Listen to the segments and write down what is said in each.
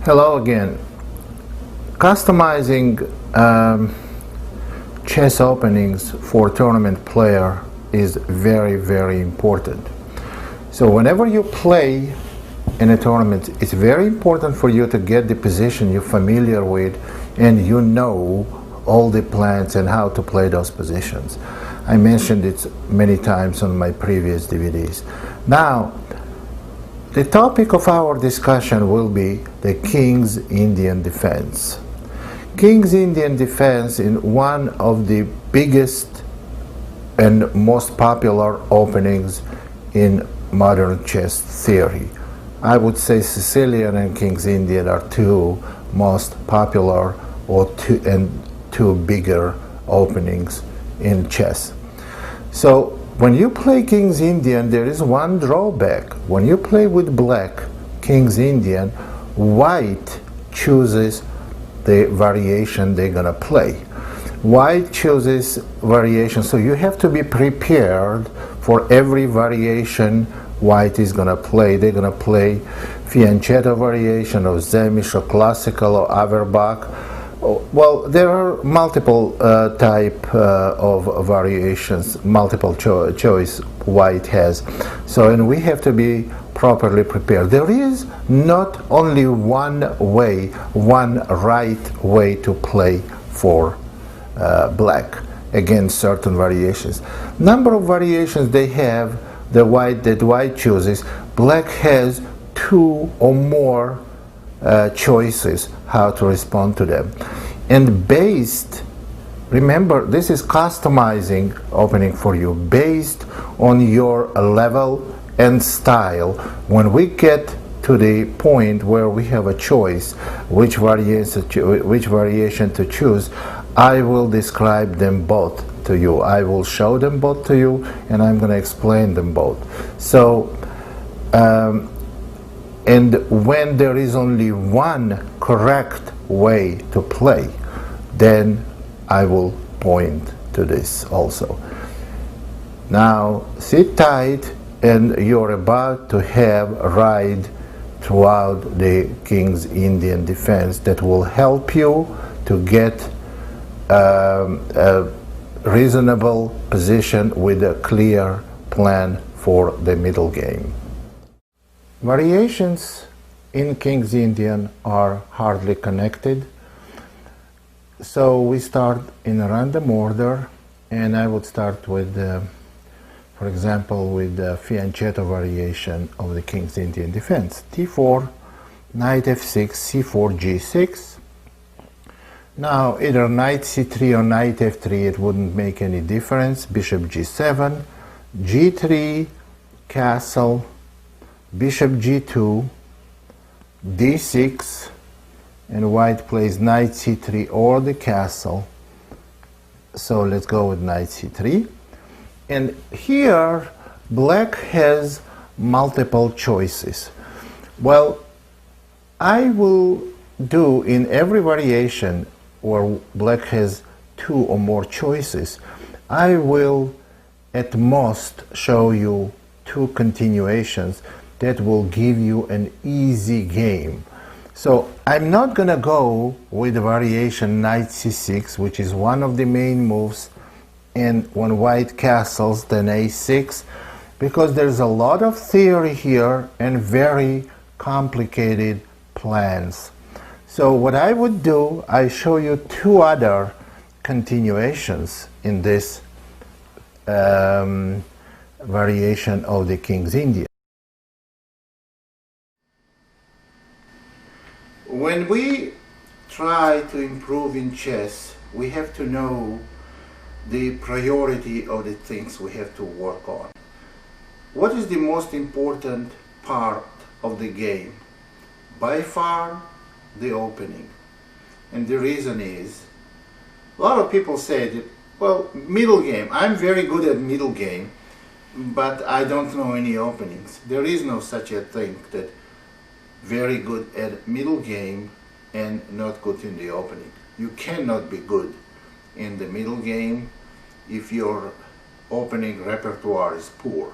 Hello again. Customizing chess openings for tournament player is very important. So whenever you play in a tournament, it's very important for you to get the position you're familiar with and you know all the plans and how to play those positions. I mentioned it many times on my previous DVDs. Now, the topic of our discussion will be the King's Indian defense. King's Indian defense is one of the biggest and most popular openings in modern chess theory. I would say Sicilian and King's Indian are two most popular or two bigger openings in chess. So when you play King's Indian, there is one drawback. When you play with black King's Indian, white chooses the variation they're gonna play. White chooses variation, so you have to be prepared for every variation white is gonna play. They're gonna play fianchetto variation or Zemisch or classical or Averbach. Well, there are multiple type of variations, multiple choice white has. So, and we have to be properly prepared. There is not only one way, one right way to play for black against certain variations. Number of variations they have, that white chooses. Black has two or more choices how to respond to them, and based, remember, this is customizing opening for you based on your level and style. When we get to the point where we have a choice which variation to choose, I will describe them both to you. I will show them both to you, and I'm going to explain them both. So and when there is only one correct way to play, then I will point to this also. Now sit tight, and you're about to have a ride throughout the King's Indian defense that will help you to get a reasonable position with a clear plan for the middle game. Variations in King's Indian are hardly connected, so we start in a random order, and I would start with, for example, with the fianchetto variation of the King's Indian defense. T4, knight f6, c4, g6. Now either knight c3 or knight f3, it wouldn't make any difference. Bishop g7, g3, castle, bishop g2, d6, and white plays knight c3 or the castle. So let's go with knight c3. And here black has multiple choices. Well, I will do in every variation where black has two or more choices, I will at most show you two continuations that will give you an easy game. So I'm not gonna go with the variation knight c6, which is one of the main moves, and when white castles then a6, because there's a lot of theory here and very complicated plans. So what I would do, I show you two other continuations in this variation of the King's Indian. When we try to improve in chess, we have to know the priority of the things we have to work on. What is the most important part of the game? By far, the opening. And the reason is, a lot of people say that, well, middle game, I'm very good at middle game, but I don't know any openings. There is no such a thing that very good at middle game and not good in the opening. You cannot be good in the middle game if your opening repertoire is poor,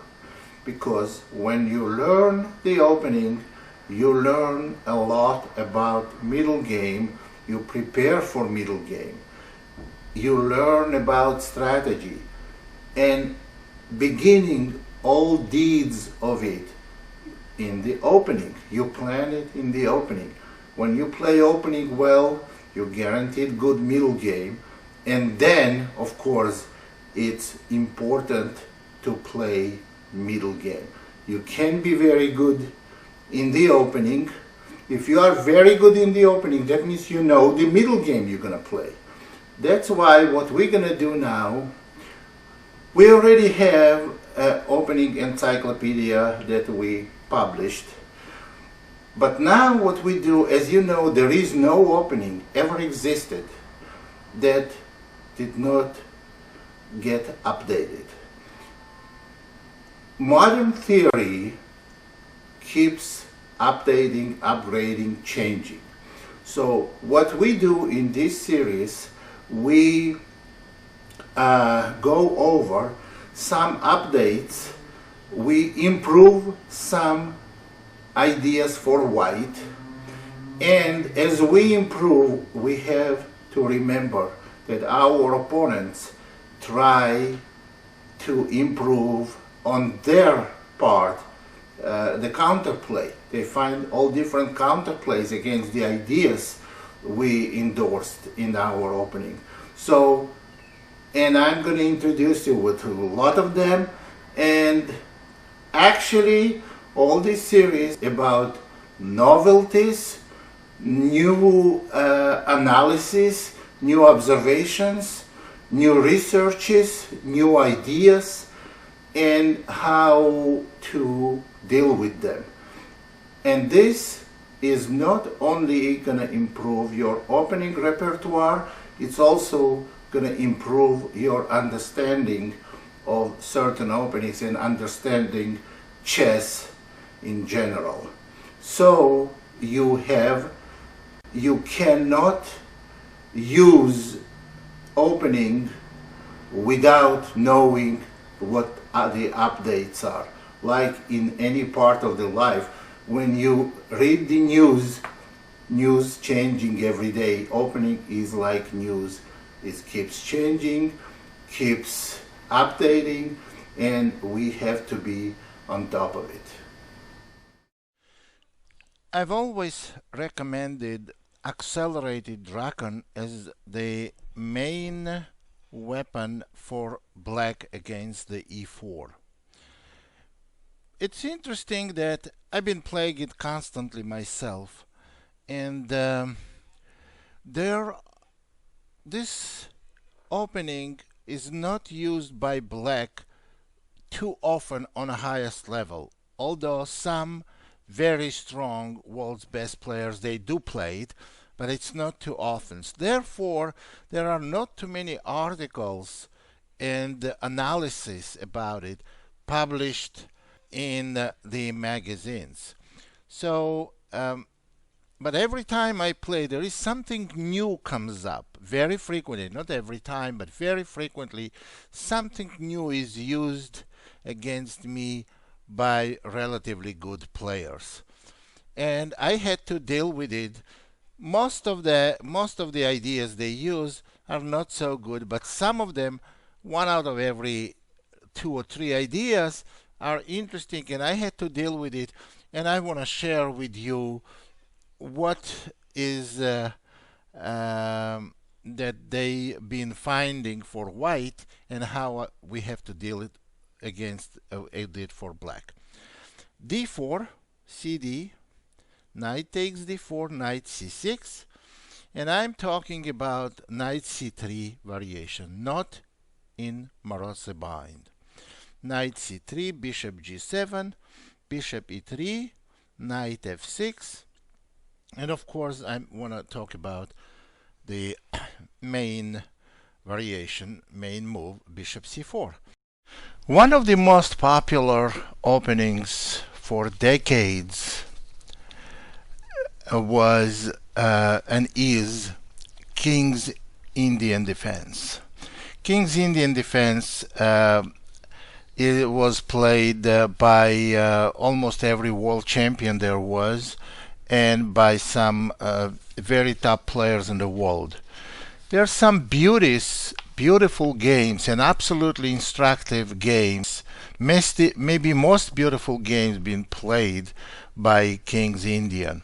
because when you learn the opening, you learn a lot about middle game, you prepare for middle game, you learn about strategy, and beginning all deeds of it in the opening. You plan it in the opening. When you play opening well, you're guaranteed good middle game, and then of course it's important to play middle game. You can be very good in the opening. If you are very good in the opening, that means you know the middle game you're gonna play. That's why what we're gonna do now, we already have an opening encyclopedia that we published. But now what we do, as you know, there is no opening ever existed that did not get updated. Modern theory keeps updating, upgrading, changing. So what we do in this series, we go over some updates, we improve some ideas for white, and as we improve, we have to remember that our opponents try to improve on their part the counterplay. They find all different counterplays against the ideas we endorsed in our opening. So, and I'm going to introduce you with a lot of them, and actually all this series about novelties, new analysis, new observations, new researches, new ideas, and how to deal with them. And this is not only going to improve your opening repertoire, it's also going to improve your understanding of certain openings and understanding chess in general. So you cannot use opening without knowing what the updates are. Like in any part of the life, when you read the news changing every day. Opening is like news. It keeps changing, keeps updating, and we have to be on top of it. I've always recommended accelerated Draken as the main weapon for black against the e4. It's interesting that I've been playing it constantly myself, and this opening is not used by black too often on a highest level, although some very strong world's best players, they do play it, but it's not too often. Therefore, there are not too many articles and analysis about it published in the magazines. So, but every time I play, there is something new comes up very frequently. Not every time, but very frequently, something new is used against me by relatively good players, and I had to deal with it. Most of the ideas they use are not so good, but some of them, one out of every two or three ideas, are interesting, and I had to deal with it. And I want to share with you what is that they been finding for white and how we have to deal it against it for black. d4, cd, knight takes d4, knight c6, and I'm talking about knight c3 variation, not in Moroz's bind. Knight c3, bishop g7, bishop e3, knight f6, and of course I want to talk about the main variation, main move, bishop c4. One of the most popular openings for decades was and is King's Indian Defense. King's Indian Defense It was played by almost every world champion there was, and by some very top players in the world. There are some beautiful games and absolutely instructive games, maybe most beautiful games being played by King's Indian.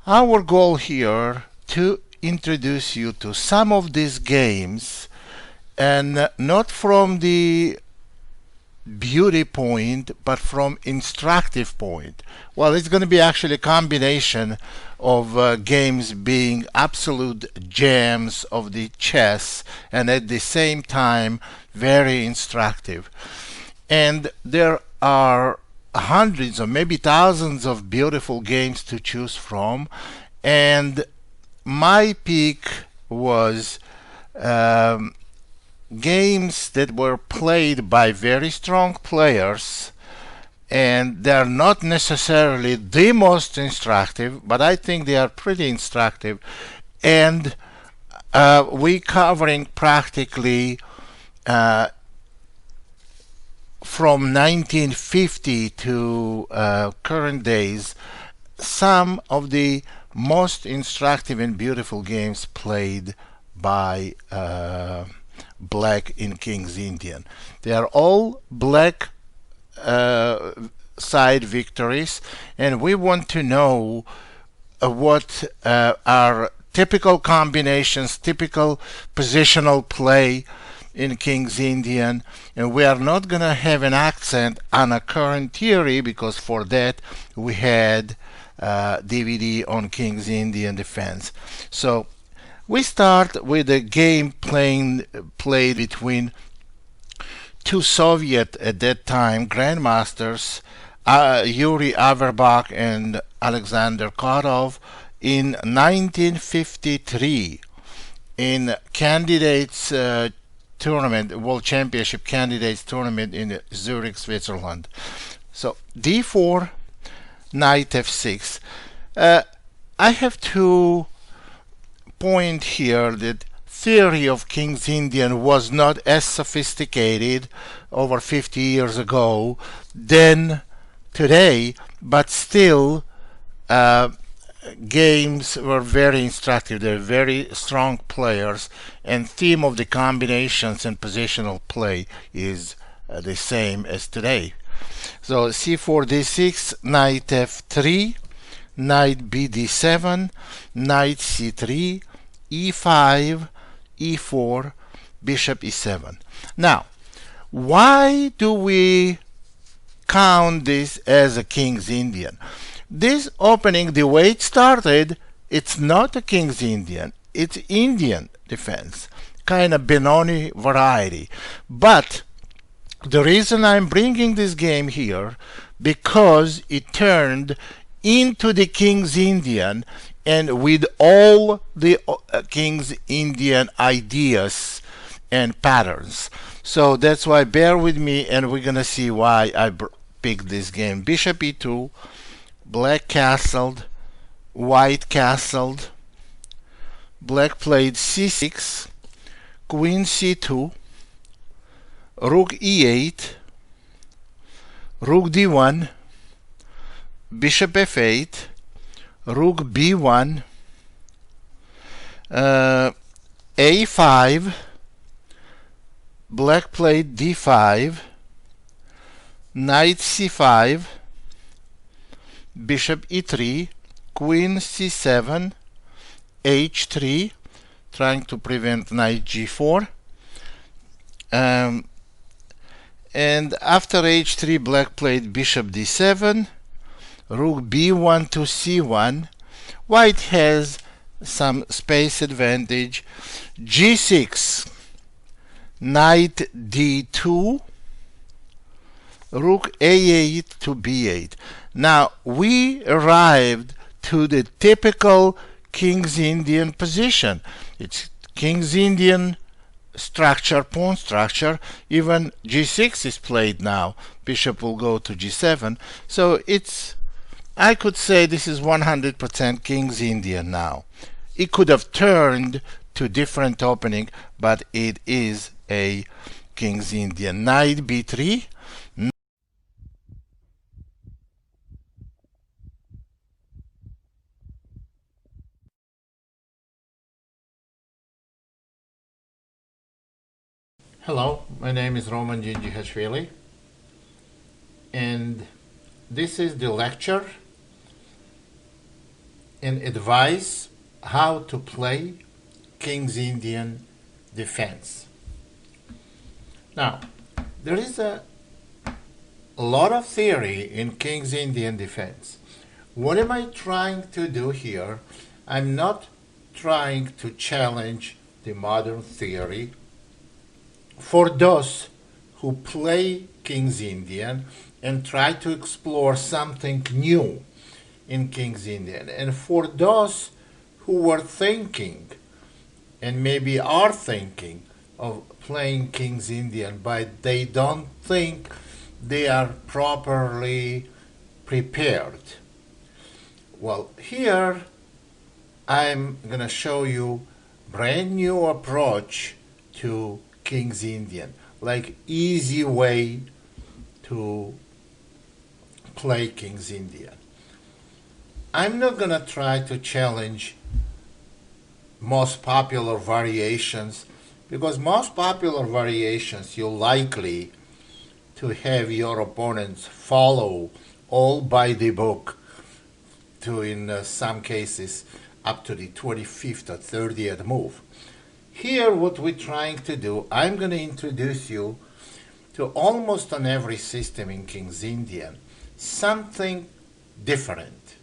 Our goal here to introduce you to some of these games, and not from the beauty point but from instructive point. Well, it's going to be actually a combination of games being absolute gems of the chess and at the same time very instructive. And there are hundreds or maybe thousands of beautiful games to choose from, and my pick was games that were played by very strong players, and they're not necessarily the most instructive, but I think they are pretty instructive. And we covering practically from 1950 to current days some of the most instructive and beautiful games played by Black in King's Indian. They are all Black side victories, and we want to know what are typical combinations, typical positional play in King's Indian. And we are not going to have an accent on a current theory, because for that we had DVD on King's Indian defense. So we start with a game played between two Soviet at that time grandmasters, Yuri Averbach and Alexander Kotov, in 1953 in candidates tournament, World Championship candidates tournament in Zurich, Switzerland. So d4, knight f6. I have to point here that theory of King's Indian was not as sophisticated over 50 years ago than today, but still games were very instructive. They're very strong players, and theme of the combinations and positional play is the same as today. So c4 d6, knight f3, knight b d7, knight c3, e5, e4, bishop e7. Now, why do we count this as a King's Indian? This opening, the way it started, it's not a King's Indian, it's Indian defense, kind of Benoni variety. But the reason I'm bringing this game here, because it turned into the King's Indian, and with all the King's Indian ideas and patterns. So that's why bear with me, and we're gonna see why I picked this game. Bishop e2, black castled, white castled, black played c6, queen c2, rook e8, rook d1, bishop f8, rook b1, a5, black played d5, knight c5, bishop e3, queen c7, h3, trying to prevent knight g4, and after h3 black played bishop d7, rook b1 to c1. White has some space advantage. g6, knight d2, rook a8 to b8. Now we arrived to the typical King's Indian position. It's King's Indian structure, pawn structure. Even g6 is played now. Bishop will go to g7. So it's, I could say this is 100% King's Indian now. It could have turned to different opening, but it is a King's Indian, knight b3. Hello, my name is Roman Djindjihashvili, and this is the lecture and advice how to play King's Indian defense. Now, there is a lot of theory in King's Indian defense. What am I trying to do here? I'm not trying to challenge the modern theory. For those who play King's Indian and try to explore something new in King's Indian, and for those who were thinking and maybe are thinking of playing King's Indian, but they don't think they are properly prepared. Well, here I'm going to show you brand new approach to King's Indian, like easy way to play King's Indian. I'm not going to try to challenge most popular variations, because most popular variations you're likely to have your opponents follow all by the book to, in some cases, up to the 25th or 30th move. Here, what we're trying to do, I'm going to introduce you to almost on every system in King's Indian, something different.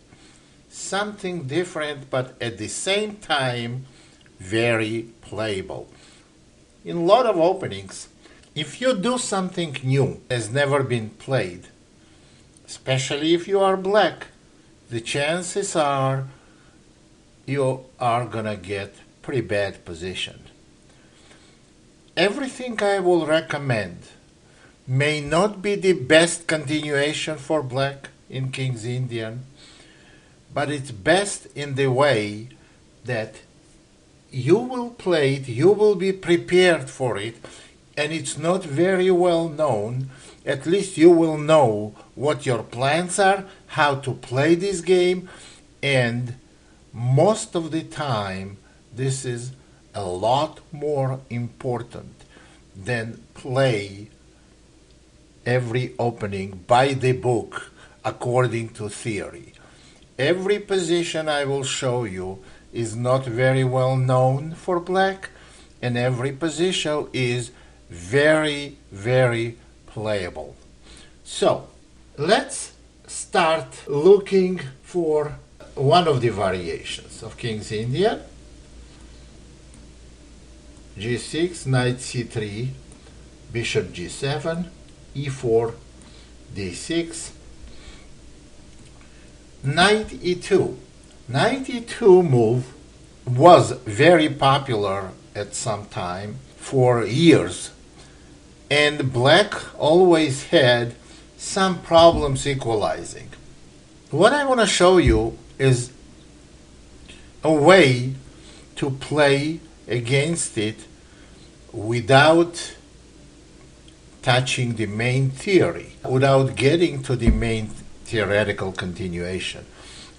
Something different, but at the same time, very playable. In a lot of openings, if you do something new, has never been played, especially if you are black, the chances are you are gonna get pretty bad position. Everything I will recommend may not be the best continuation for black in King's Indian, but it's best in the way that you will play it, you will be prepared for it, and it's not very well known. At least you will know what your plans are, how to play this game, and most of the time this is a lot more important than play every opening by the book according to theory. Every position I will show you is not very well known for black, and every position is very, very playable. So, let's start looking for one of the variations of King's Indian. G6, knight c3, bishop g7, e4, d6, knight e2. Knight e2 move was very popular at some time for years, and black always had some problems equalizing. What I want to show you is a way to play against it without touching the main theory, without getting to the main theoretical continuation.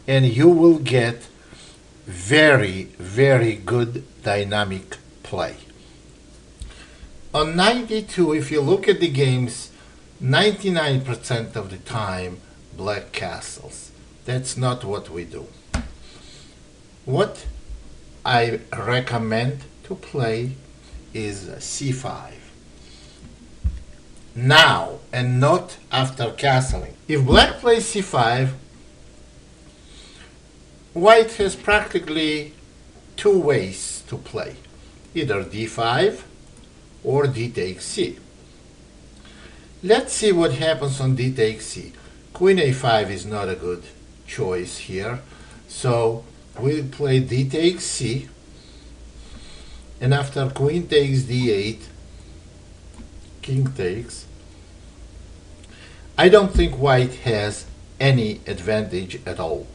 And you will get very, very good dynamic play. On knight e2, if you look at the games, 99% of the time, black castles. That's not what we do. What I recommend to play is c5. Now, and not after castling. If black plays c5, white has practically two ways to play. Either d5 or d takes c. Let's see what happens on d takes c. Queen a5 is not a good choice here, so we'll play d takes c, and after queen takes d8, king takes. I don't think white has any advantage at all.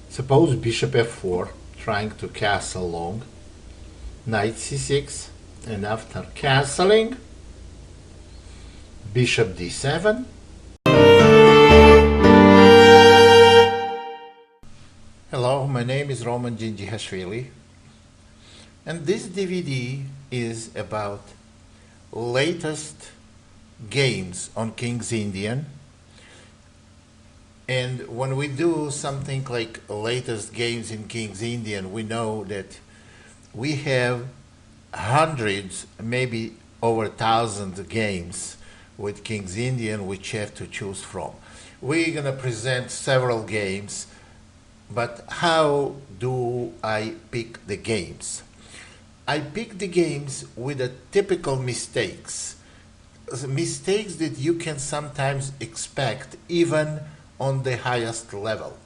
Suppose bishop f4, trying to castle long, knight c6, and after castling, bishop d7. Hello, my name is Roman Djindjihashvili, and this DVD is about latest games on King's Indian. And when we do something like latest games in King's Indian, we know that we have hundreds, maybe over 1,000 games with King's Indian which you have to choose from. We're going to present several games, but how do I pick the games? I pick the games with the typical mistakes that you can sometimes expect even on the highest level.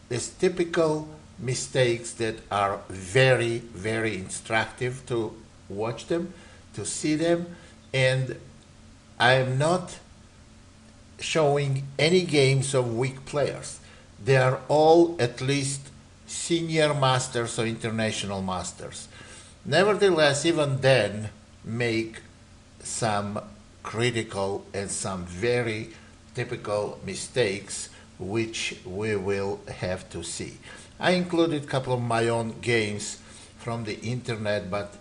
These typical mistakes that are very, very instructive to watch them, to see them, and I am not showing any games of weak players. They are all at least senior masters or international masters. Nevertheless, even then, make some critical and some very typical mistakes which we will have to see. I included a couple of my own games from the internet, but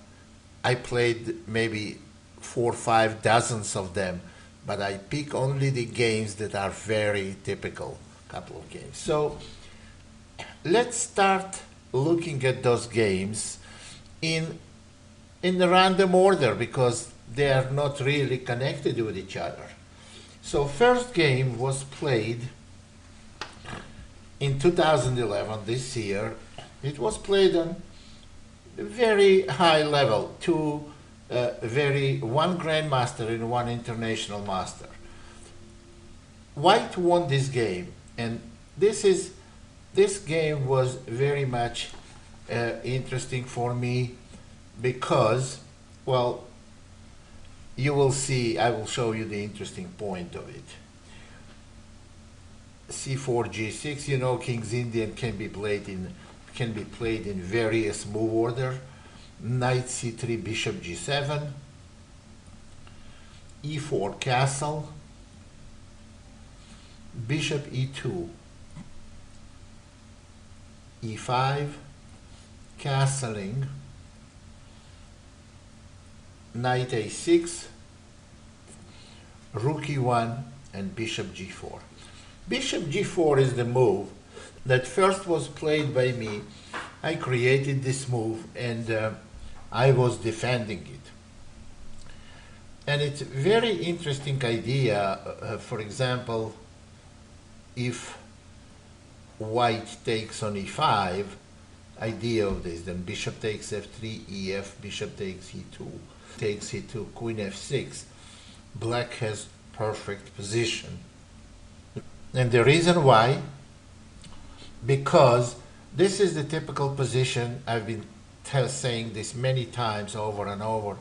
I played maybe 4 or 5 dozens of them, but I pick only the games that are very typical, couple of games. So let's start looking at those games in the random order because they are not really connected with each other. So first game was played in 2011, this year. It was played on a very high level, one grandmaster and one international master. White won this game, and this game was very much interesting for me because, well, you will see, I will show you the interesting point of it. c4, g6, you know King's Indian can be played in various move order. Knight c3, bishop g7, e4 castle, bishop e2, e5, castling, knight a6, rook e1, and bishop g4. Bishop g4 is the move that first was played by me. I created this move and I was defending it. And it's a very interesting idea. For example, if white takes on e5, idea of this, then bishop takes f3, ef, bishop takes e2, takes e2, queen f6. Black has perfect position. And the reason why, because this is the typical position, I've been saying this many times over and over,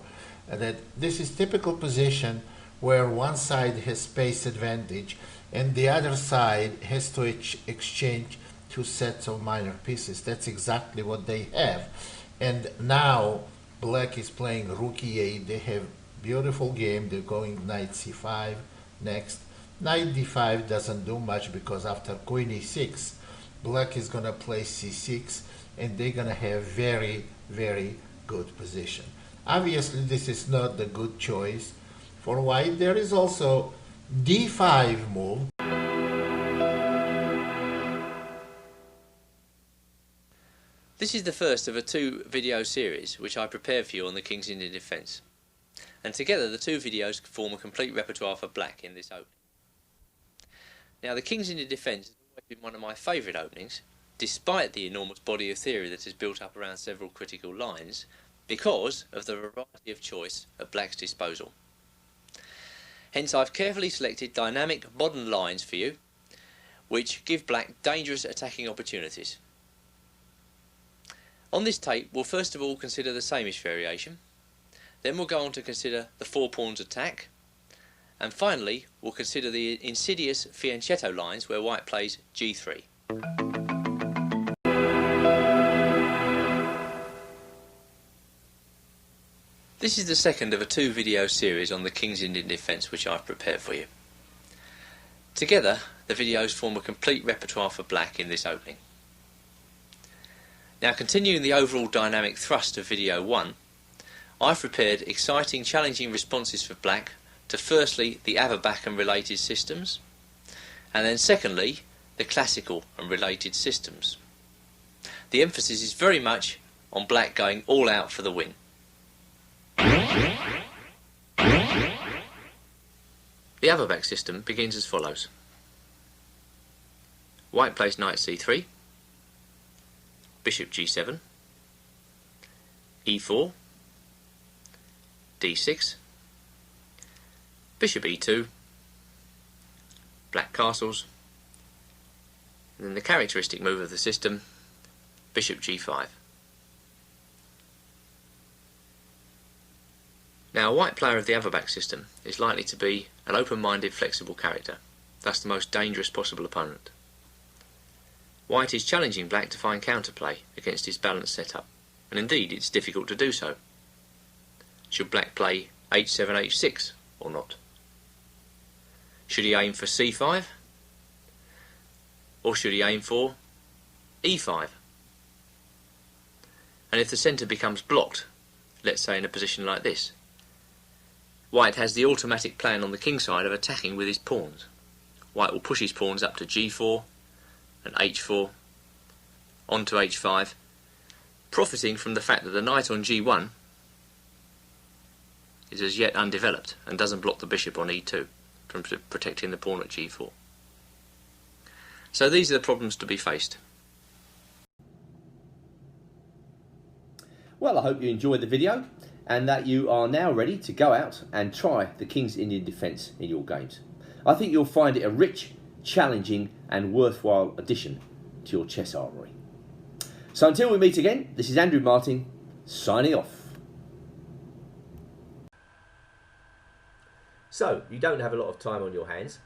that this is typical position where one side has space advantage and the other side has to exchange 2 sets of minor pieces. That's exactly what they have. And now black is playing rook e8. They have beautiful game. They're going knight c5 next. Knight d5 doesn't do much because after queen e6, black is going to play c6 and they're going to have very, very good position. Obviously, this is not the good choice for white. There is also d5 move. This is the first of a 2-video series which I prepared for you on the King's Indian defence, and together the 2 videos form a complete repertoire for black in this opening. Now, the King's Indian defence has always been one of my favourite openings, despite the enormous body of theory that is built up around several critical lines, because of the variety of choice at black's disposal. Hence, I've carefully selected dynamic modern lines for you, which give black dangerous attacking opportunities. On this tape, we'll first of all consider the samish variation, then we'll go on to consider the 4 pawns attack, and finally we'll consider the insidious fianchetto lines where white plays g3. This is the second of a 2-video series on the King's Indian defence which I've prepared for you. Together, the videos form a complete repertoire for black in this opening. Now, continuing the overall dynamic thrust of video 1, I've prepared exciting, challenging responses for black to firstly the Averbach and related systems, and then secondly the classical and related systems. The emphasis is very much on black going all out for the win. The Averbach system begins as follows. White plays knight c3, bishop g7, e4, d6, bishop e2, black castles, and then the characteristic move of the system, bishop g5. Now, a white player of the Averbach system is likely to be an open-minded, flexible character, thus the most dangerous possible opponent. White is challenging black to find counterplay against his balanced setup, and indeed it's difficult to do so. Should black play h7, h6 or not? Should he aim for c5? Or should he aim for e5? And if the centre becomes blocked, let's say in a position like this, White has the automatic plan on the king side of attacking with his pawns. White will push his pawns up to g4 and h4, onto h5, profiting from the fact that the knight on g1 is as yet undeveloped and doesn't block the bishop on e2 from protecting the pawn at g4. So these are the problems to be faced. Well, I hope you enjoyed the video and that you are now ready to go out and try the King's Indian defence in your games. I think you'll find it a rich, challenging and worthwhile addition to your chess armoury. So until we meet again, this is Andrew Martin signing off. So, you don't have a lot of time on your hands,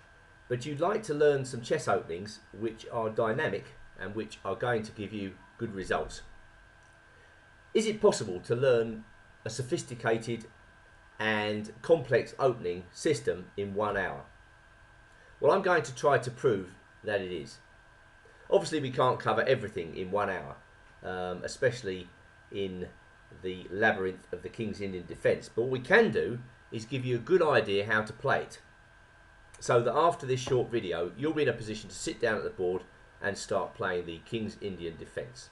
but you'd like to learn some chess openings which are dynamic and which are going to give you good results. Is it possible to learn a sophisticated and complex opening system in 1 hour? Well, I'm going to try to prove that it is. Obviously, we can't cover everything in 1 hour, especially in the labyrinth of the King's Indian defence. But what we can do is give you a good idea how to play it, so that after this short video, you'll be in a position to sit down at the board and start playing the King's Indian defence.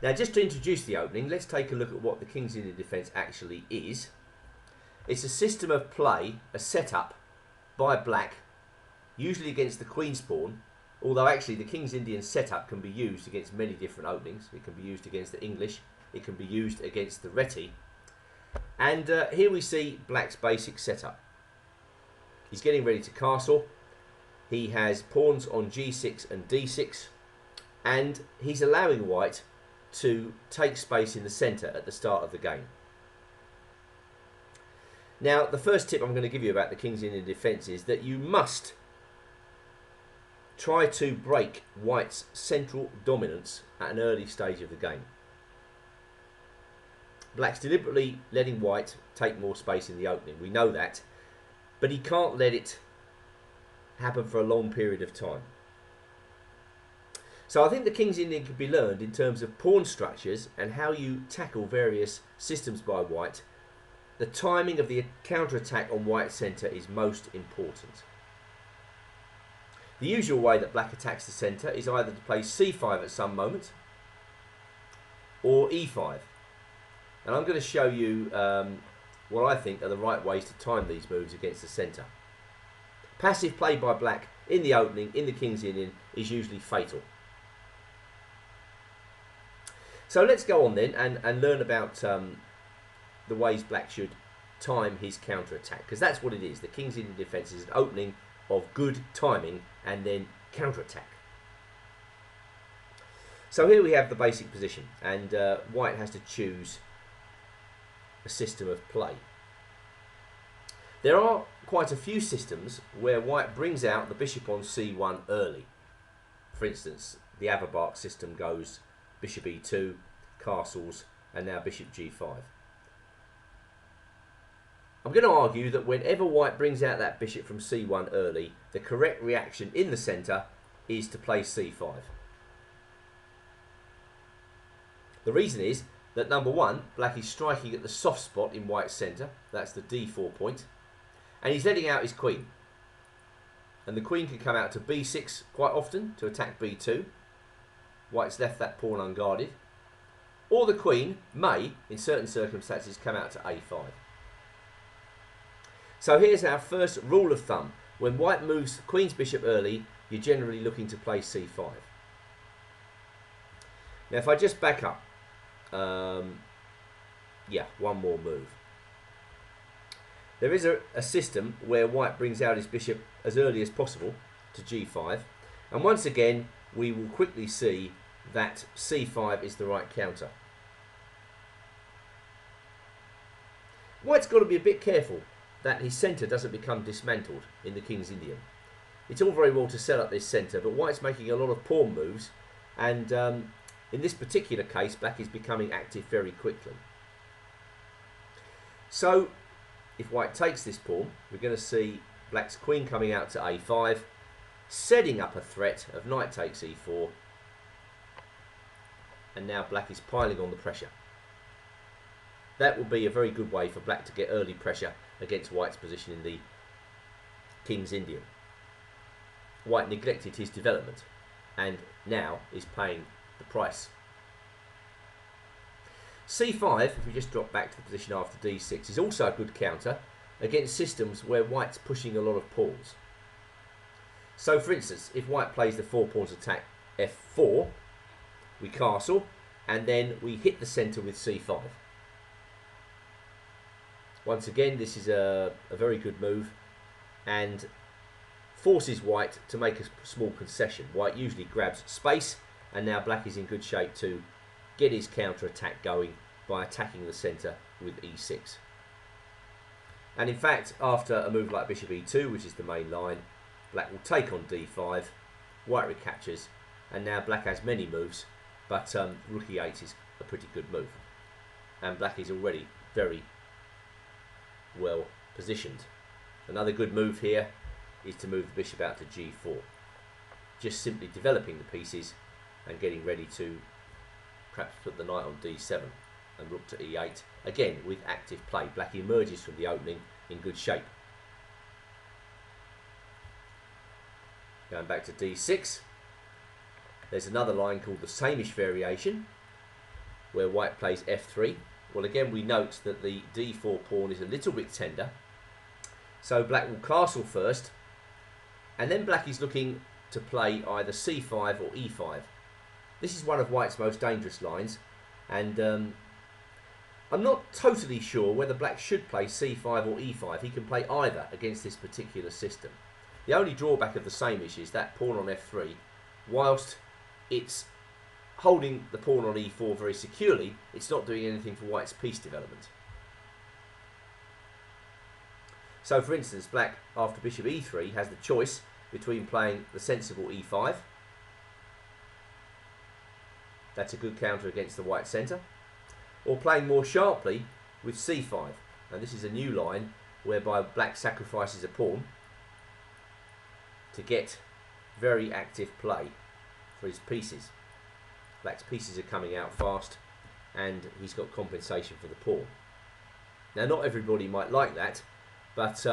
Now, just to introduce the opening, let's take a look at what the King's Indian defence actually is. It's a system of play, a setup by black, usually against the Queen's pawn, although actually the King's Indian setup can be used against many different openings. It can be used against the English, it can be used against the Reti. And here we see black's basic setup. He's getting ready to castle. He has pawns on g6 and d6, and he's allowing white to take space in the centre at the start of the game. Now, the first tip I'm going to give you about the King's Indian defence is that you must try to break white's central dominance at an early stage of the game. Black's deliberately letting white take more space in the opening, we know that, but he can't let it happen for a long period of time. So I think the King's Indian can be learned in terms of pawn structures and how you tackle various systems by white. The timing of the counter-attack on white's centre is most important. The usual way that black attacks the centre is either to play c5 at some moment or e5. And I'm going to show you what I think are the right ways to time these moves against the centre. Passive play by black in the opening, in the King's Indian, is usually fatal. So let's go on then and learn about the ways black should time his counter-attack, because that's what it is. The King's Indian defence is an opening of good timing and then counter-attack. So here we have the basic position, and white has to choose a system of play. There are quite a few systems where white brings out the bishop on c1 early. For instance, the Averbach system goes bishop e2, castles, and now bishop g5. I'm going to argue that whenever white brings out that bishop from c1 early, the correct reaction in the centre is to play c5. The reason is that number one, black is striking at the soft spot in white's centre, that's the d4 point, and he's letting out his queen. And the queen can come out to b6 quite often to attack b2. White's left that pawn unguarded. Or the queen may, in certain circumstances, come out to a5. So here's our first rule of thumb. When white moves queen's bishop early, you're generally looking to play c5. Now if I just back up, one more move. There is a system where white brings out his bishop as early as possible to g5, and once again we will quickly see that c5 is the right counter. White's got to be a bit careful that his centre doesn't become dismantled in the King's Indian. It's all very well to set up this centre, but white's making a lot of pawn moves, and in this particular case black is becoming active very quickly. So if white takes this pawn, we're going to see black's queen coming out to a5, setting up a threat of knight takes e4, and now black is piling on the pressure. That will be a very good way for black to get early pressure against white's position in the King's Indian. White neglected his development and now is paying the price. c5, if we just drop back to the position after d6, is also a good counter against systems where white's pushing a lot of pawns. So for instance, if white plays the 4 pawns attack f4, we castle and then we hit the centre with c5. Once again, this is a very good move and forces white to make a small concession. White usually grabs space, and now black is in good shape to get his counter attack going by attacking the centre with e6. And in fact, after a move like bishop e2, which is the main line, black will take on d5, white recaptures, and now black has many moves, but rook e8 is a pretty good move. And black is already very well positioned. Another good move here is to move the bishop out to g4. Just simply developing the pieces and getting ready to perhaps put the knight on d7 and rook to e8. Again, with active play, black emerges from the opening in good shape. Going back to d6, there's another line called the same-ish variation, where white plays f3. Well, again, we note that the d4 pawn is a little bit tender, so black will castle first, and then black is looking to play either c5 or e5. This is one of white's most dangerous lines, and I'm not totally sure whether black should play c5 or e5. He can play either against this particular system. The only drawback of the same-ish is that pawn on f3, whilst it's holding the pawn on e4 very securely, it's not doing anything for white's piece development. So for instance, black after bishop e3 has the choice between playing the sensible e5, that's a good counter against the white centre, or playing more sharply with c5, and this is a new line whereby black sacrifices a pawn to get very active play for his pieces. Black's pieces are coming out fast and he's got compensation for the pawn. Now not everybody might like that, but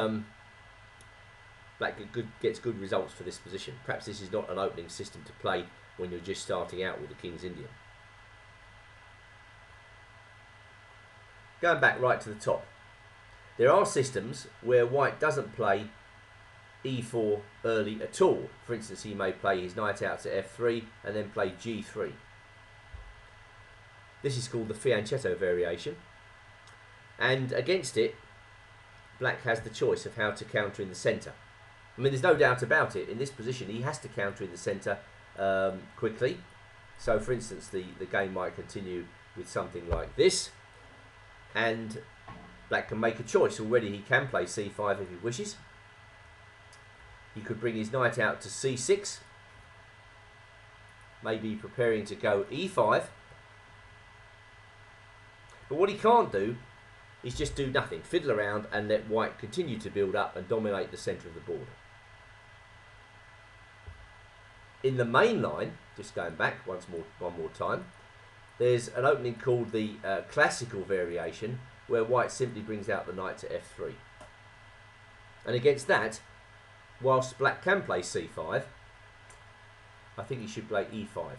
black gets good results for this position. Perhaps this is not an opening system to play when you're just starting out with the King's Indian. Going back right to the top, there are systems where white doesn't play e4 early at all. For instance, he may play his knight out to f3 and then play g3. This is called the fianchetto variation, and against it black has the choice of how to counter in the centre. I mean, there's no doubt about it, in this position he has to counter in the centre quickly. So for instance, the game might continue with something like this, and black can make a choice. Already he can play c5 if he wishes. He could bring his knight out to c6, maybe preparing to go e5. But what he can't do is just do nothing, fiddle around and let white continue to build up and dominate the centre of the board. In the main line, just going back one more time, there's an opening called the classical variation, where white simply brings out the knight to f3. And against that, whilst black can play c5, I think he should play e5.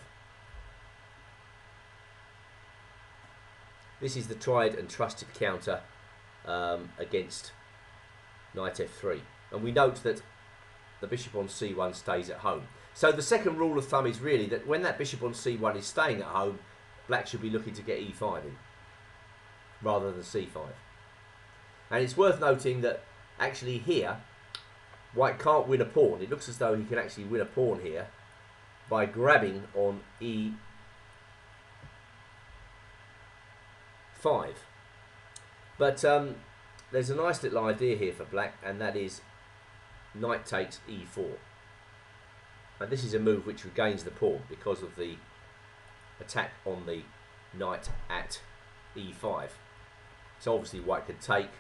This is the tried and trusted counter against knight f3. And we note that the bishop on c1 stays at home. So the second rule of thumb is really that when that bishop on c1 is staying at home, black should be looking to get e5 in, rather than c5. And it's worth noting that actually here, white can't win a pawn. It looks as though he can actually win a pawn here by grabbing on e5. But there's a nice little idea here for black, and that is knight takes e4. And this is a move which regains the pawn because of the attack on the knight at e5. So obviously white can take,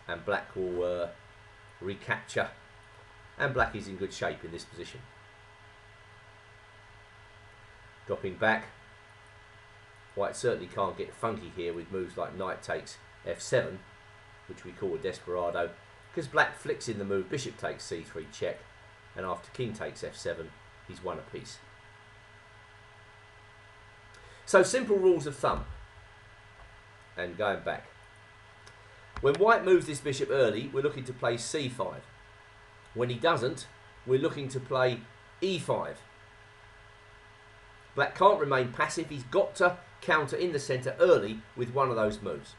and black will recapture, and black is in good shape in this position. Dropping back, white certainly can't get funky here with moves like knight takes f7, which we call a desperado, because black flicks in the move bishop takes c3 check, and after king takes f7, he's won a piece. So simple rules of thumb. And going back, when white moves this bishop early, we're looking to play c5. When he doesn't, we're looking to play e5. Black can't remain passive. He's got to counter in the centre early with one of those moves.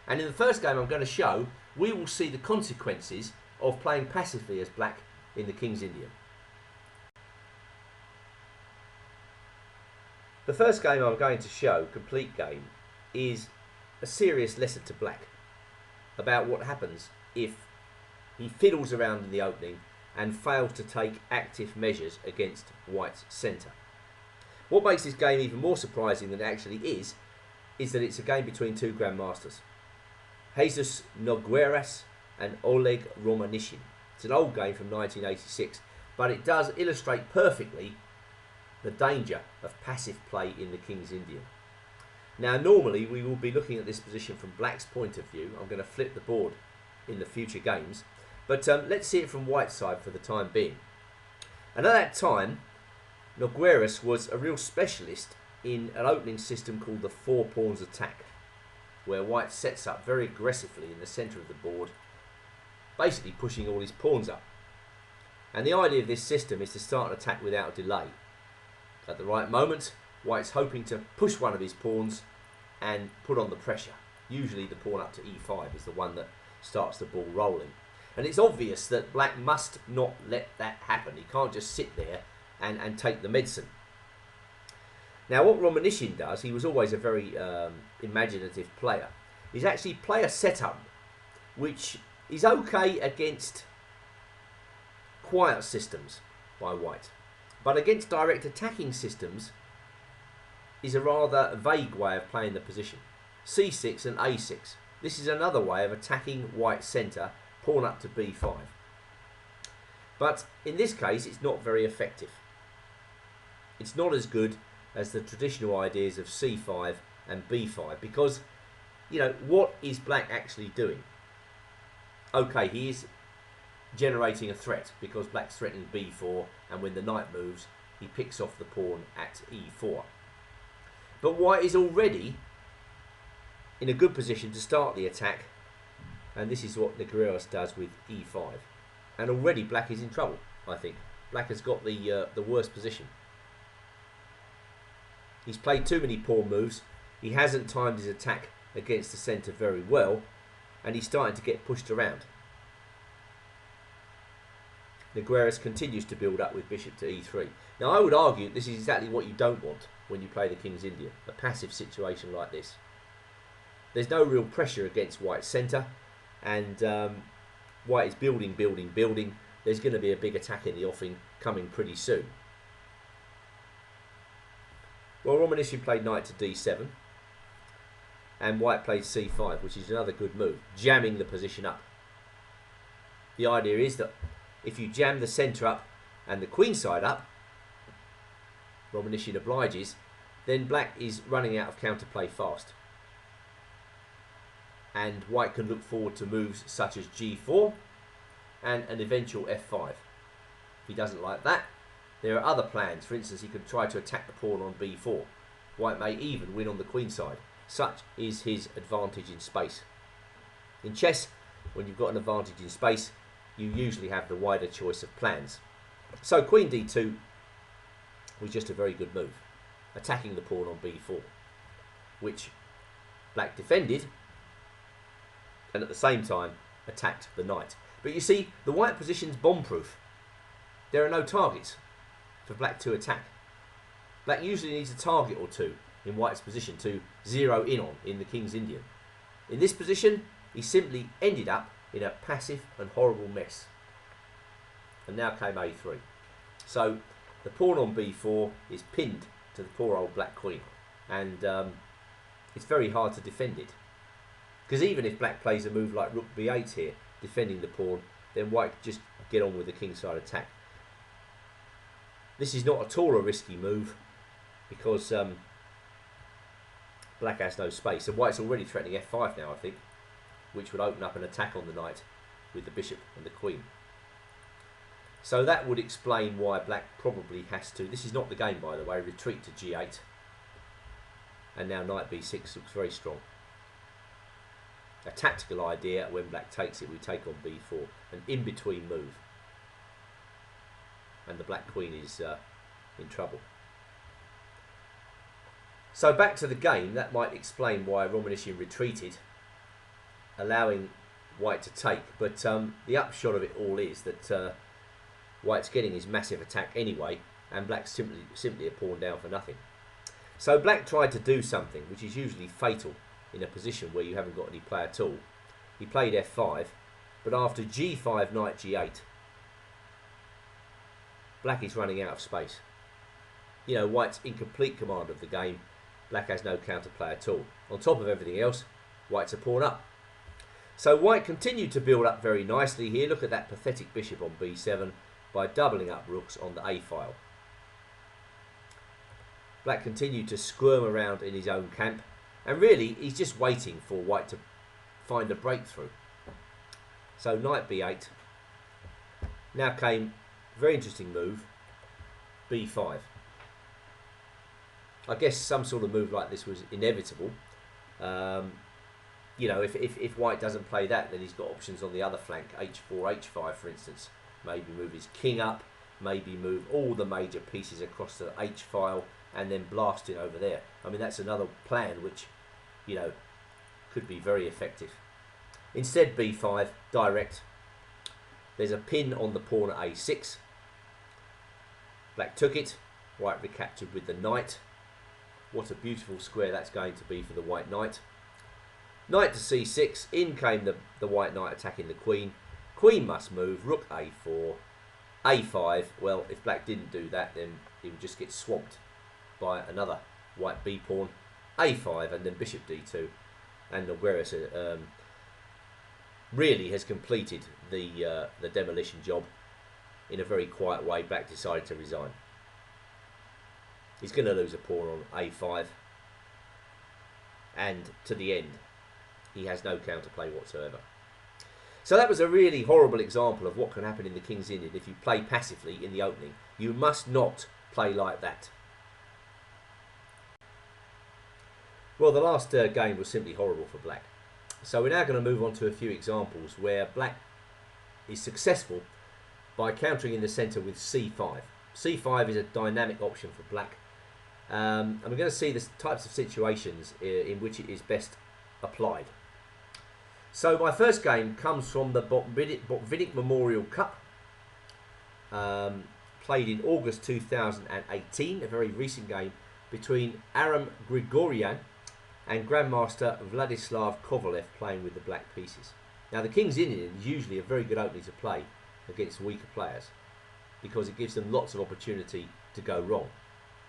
And in the first game I'm going to show, we will see the consequences of playing passively as black in the King's Indian. The first game I'm going to show, complete game, is a serious lesson to black about what happens if he fiddles around in the opening and fails to take active measures against white's centre. What makes this game even more surprising than it actually is that it's a game between two grandmasters, Jesus Nogueiras and Oleg Romanishin. It's an old game from 1986, but it does illustrate perfectly the danger of passive play in the King's Indian. Now normally we will be looking at this position from black's point of view. I'm going to flip the board in the future games, but let's see it from white's side for the time being. And at that time, Nogueiras was a real specialist in an opening system called the 4 pawns attack, where white sets up very aggressively in the centre of the board, basically pushing all his pawns up. And the idea of this system is to start an attack without delay. At the right moment, white's hoping to push one of his pawns and put on the pressure. Usually the pawn up to e5 is the one that starts the ball rolling. And it's obvious that black must not let that happen. He can't just sit there and take the medicine. Now what Romanishin does, he was always a very imaginative player, is actually play a setup which is okay against quiet systems by white, but against direct attacking systems is a rather vague way of playing the position. c6 and a6. This is another way of attacking white's centre, pawn up to b5. But in this case it's not very effective. It's not as good as the traditional ideas of c5 and b5, because, you know, what is black actually doing? Okay, he is generating a threat because black's threatening b4, and when the knight moves he picks off the pawn at e4. But white is already in a good position to start the attack, and this is what Nogueiras does with e5. And already black is in trouble, I think. Black has got the worst position. He's played too many pawn moves, he hasn't timed his attack against the centre very well, and he's starting to get pushed around. Nogueiras continues to build up with bishop to e3. Now I would argue this is exactly what you don't want when you play the King's Indian, a passive situation like this. There's no real pressure against white's centre, and white is building. There's going to be a big attack in the offing coming pretty soon. Well, Romanishin played knight to d7, and white plays c5, which is another good move, jamming the position up. The idea is that if you jam the centre up and the queen side up, Romanician obliges, then black is running out of counterplay fast. And white can look forward to moves such as g4 and an eventual f5. If he doesn't like that, there are other plans. For instance, he could try to attack the pawn on b4. White may even win on the queen side. Such is his advantage in space. In chess, when you've got an advantage in space, you usually have the wider choice of plans. So queen d2 was just a very good move, attacking the pawn on b4, which black defended and at the same time attacked the knight. But you see, the white position's bomb-proof. There are no targets for black to attack. Black usually needs a target or two in white's position to zero in on in the King's Indian. In this position, he simply ended up in a passive and horrible mess. And now came a3. So the pawn on b4 is pinned to the poor old black queen, and it's very hard to defend it. Because even if black plays a move like rook b8 here, defending the pawn, then white could just get on with the kingside attack. This is not at all a risky move, because black has no space, and white's already threatening f5 now, I think, which would open up an attack on the knight with the bishop and the queen. So that would explain why black probably has to, this is not the game by the way, retreat to g8, and now knight b6 looks very strong. A tactical idea, when black takes it, we take on b4, an in-between move, and the black queen is in trouble. So back to the game, that might explain why Romanician retreated, allowing white to take, but the upshot of it all is that white's getting his massive attack anyway, and black's simply a pawn down for nothing. So black tried to do something which is usually fatal in a position where you haven't got any play at all. He played f5, but after g5, knight g8, black is running out of space. You know, white's in complete command of the game. Black has no counterplay at all. On top of everything else, white's a pawn up. So white continued to build up very nicely here. Look at that pathetic bishop on b7 by doubling up rooks on the a file. Black continued to squirm around in his own camp, and really he's just waiting for white to find a breakthrough. So knight b8. Now came a very interesting move, b5. I guess some sort of move like this was inevitable. You know, if white doesn't play that, then he's got options on the other flank, h4, h5 for instance. Maybe move his king up, maybe move all the major pieces across the h file and then blast it over there. I mean, that's another plan which, you know, could be very effective. Instead, b5, direct. There's a pin on the pawn at a6. Black took it, white recaptured with the knight. What a beautiful square that's going to be for the white knight. Knight to c6, in came the white knight attacking the queen. Queen must move, rook a4, a5. Well, if black didn't do that, then he would just get swamped by another white b pawn, a5, and then bishop d2. And Nogueras really has completed the demolition job in a very quiet way. Black decided to resign. He's going to lose a pawn on a5, and to the end he has no counterplay whatsoever. So that was a really horrible example of what can happen in the King's Indian if you play passively in the opening. You must not play like that. Well, the last game was simply horrible for black. So we're now going to move on to a few examples where black is successful by countering in the centre with c5. c5 is a dynamic option for black. And we're going to see the types of situations in which it is best applied. So my first game comes from the Botvinnik Memorial Cup, played in August 2018, a very recent game between Aram Grigoryan and Grandmaster Vladislav Kovalev, playing with the black pieces. Now the King's Indian is usually a very good opening to play against weaker players because it gives them lots of opportunity to go wrong.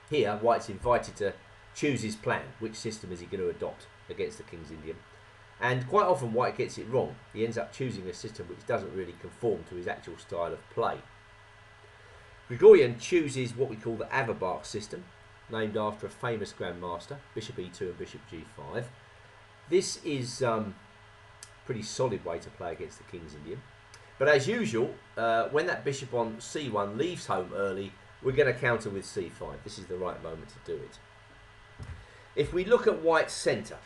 Here, white's invited to choose his plan. Which system is he going to adopt? against the King's Indian. And quite often white gets it wrong. He ends up choosing a system which doesn't really conform to his actual style of play. Grigorian chooses what we call the Averbach system, named after a famous grandmaster, bishop e2 and bishop g5. This is a pretty solid way to play against the King's Indian. But as usual, when that bishop on c1 leaves home early, we're going to counter with c5. This is the right moment to do it. If we look at white's centre,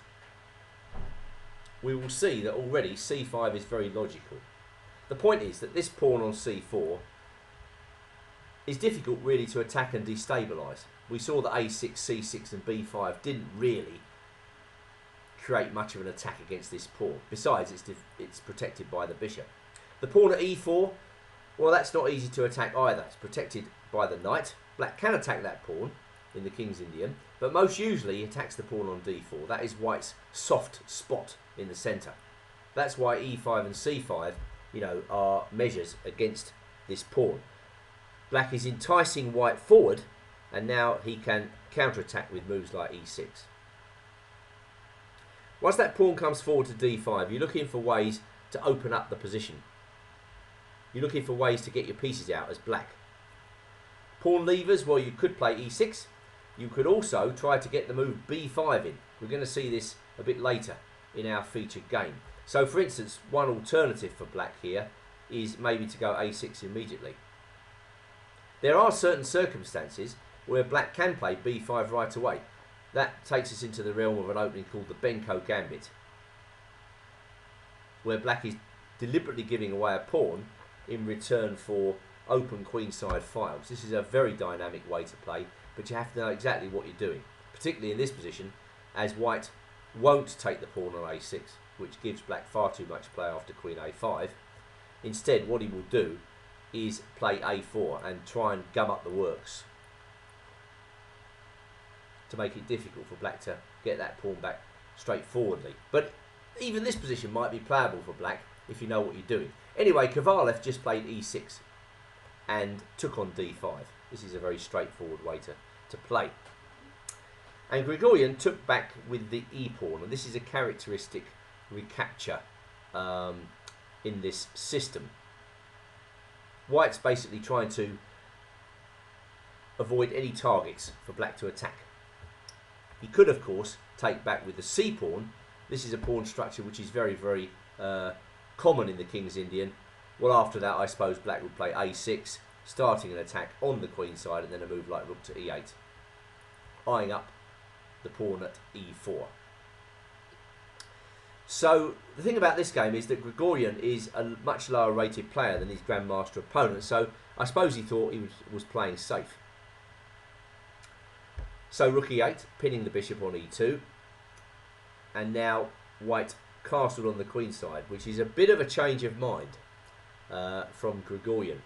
we will see that already c5 is very logical. The point is that this pawn on c4 is difficult really to attack and destabilise. We saw that a6, c6 and b5 didn't really create much of an attack against this pawn. Besides, it's protected by the bishop. The pawn at e4, well, that's not easy to attack either. It's protected by the knight. Black can attack that pawn in the King's Indian, but most usually he attacks the pawn on d4. That is white's soft spot in the centre. That's why e5 and c5, you know, are measures against this pawn. Black is enticing white forward, and now he can counterattack with moves like e6. Once that pawn comes forward to d5, you're looking for ways to open up the position. You're looking for ways to get your pieces out as black. Pawn levers, well, you could play e6. You could also try to get the move b5 in. We're going to see this a bit later in our featured game. So, for instance, one alternative for black here is maybe to go a6 immediately. There are certain circumstances where black can play b5 right away. That takes us into the realm of an opening called the Benko Gambit, where black is deliberately giving away a pawn in return for open queenside files. This is a very dynamic way to play, but you have to know exactly what you're doing, particularly in this position, as white won't take the pawn on a6, which gives black far too much play after queen a5. Instead, what he will do is play a4 and try and gum up the works to make it difficult for black to get that pawn back straightforwardly. But even this position might be playable for black if you know what you're doing. Anyway, Kovalev just played e6 and took on d5. This is a very straightforward way to play. And Grigorian took back with the e-pawn, and this is a characteristic recapture in this system. White's basically trying to avoid any targets for black to attack. He could, of course, take back with the c-pawn. This is a pawn structure which is very, very common in the King's Indian. Well, after that, I suppose black would play a6, starting an attack on the queen side, and then a move like rook to e8, eyeing up the pawn at e4. So the thing about this game is that Grigorian is a much lower rated player than his grandmaster opponent, so I suppose he thought he was playing safe. So rook e8, pinning the bishop on e2, and now white castled on the queen side, which is a bit of a change of mind from Grigorian.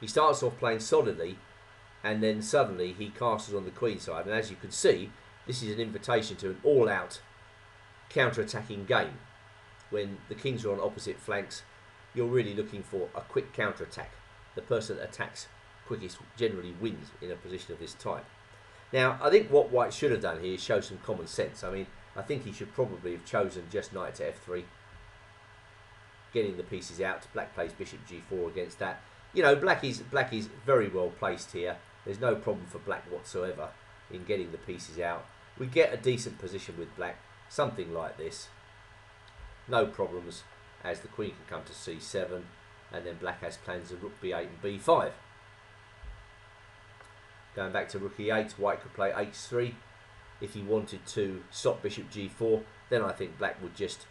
He starts off playing solidly, and then suddenly he castles on the queen side, and as you can see, this is an invitation to an all-out counter-attacking game. When the kings are on opposite flanks, you're really looking for a quick counter-attack. The person that attacks quickest generally wins in a position of this type. Now, I think what white should have done here is show some common sense. I mean, I think he should probably have chosen just knight to f3, getting the pieces out. Black plays bishop g4 against that. You know, black is very well placed here. There's no problem for black whatsoever in getting the pieces out. We get a decent position with black, something like this. No problems, as the queen can come to c7, and then black has plans of rook b8 and b5. Going back to rook e8, white could play h3. If he wanted to stop bishop g4, then I think black would just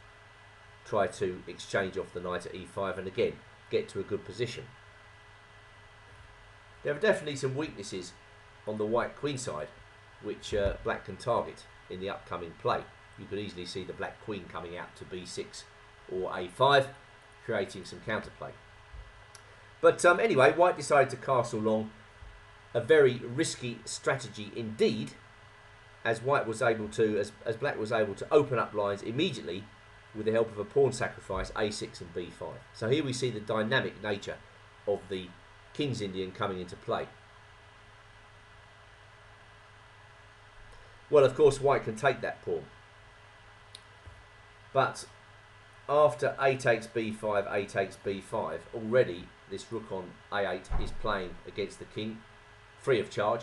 try to exchange off the knight at e5 and again get to a good position. There are definitely some weaknesses on the white queen side which black can target in the upcoming play. You could easily see the black queen coming out to b6 or a5, creating some counterplay. But anyway, white decided to castle long. A very risky strategy indeed, as white was able to, as black was able to open up lines immediately with the help of a pawn sacrifice, a6 and b5. So here we see the dynamic nature of the King's Indian coming into play. Well, of course, white can take that pawn. But after a takes b5, a takes b5, already this rook on a8 is playing against the king, free of charge.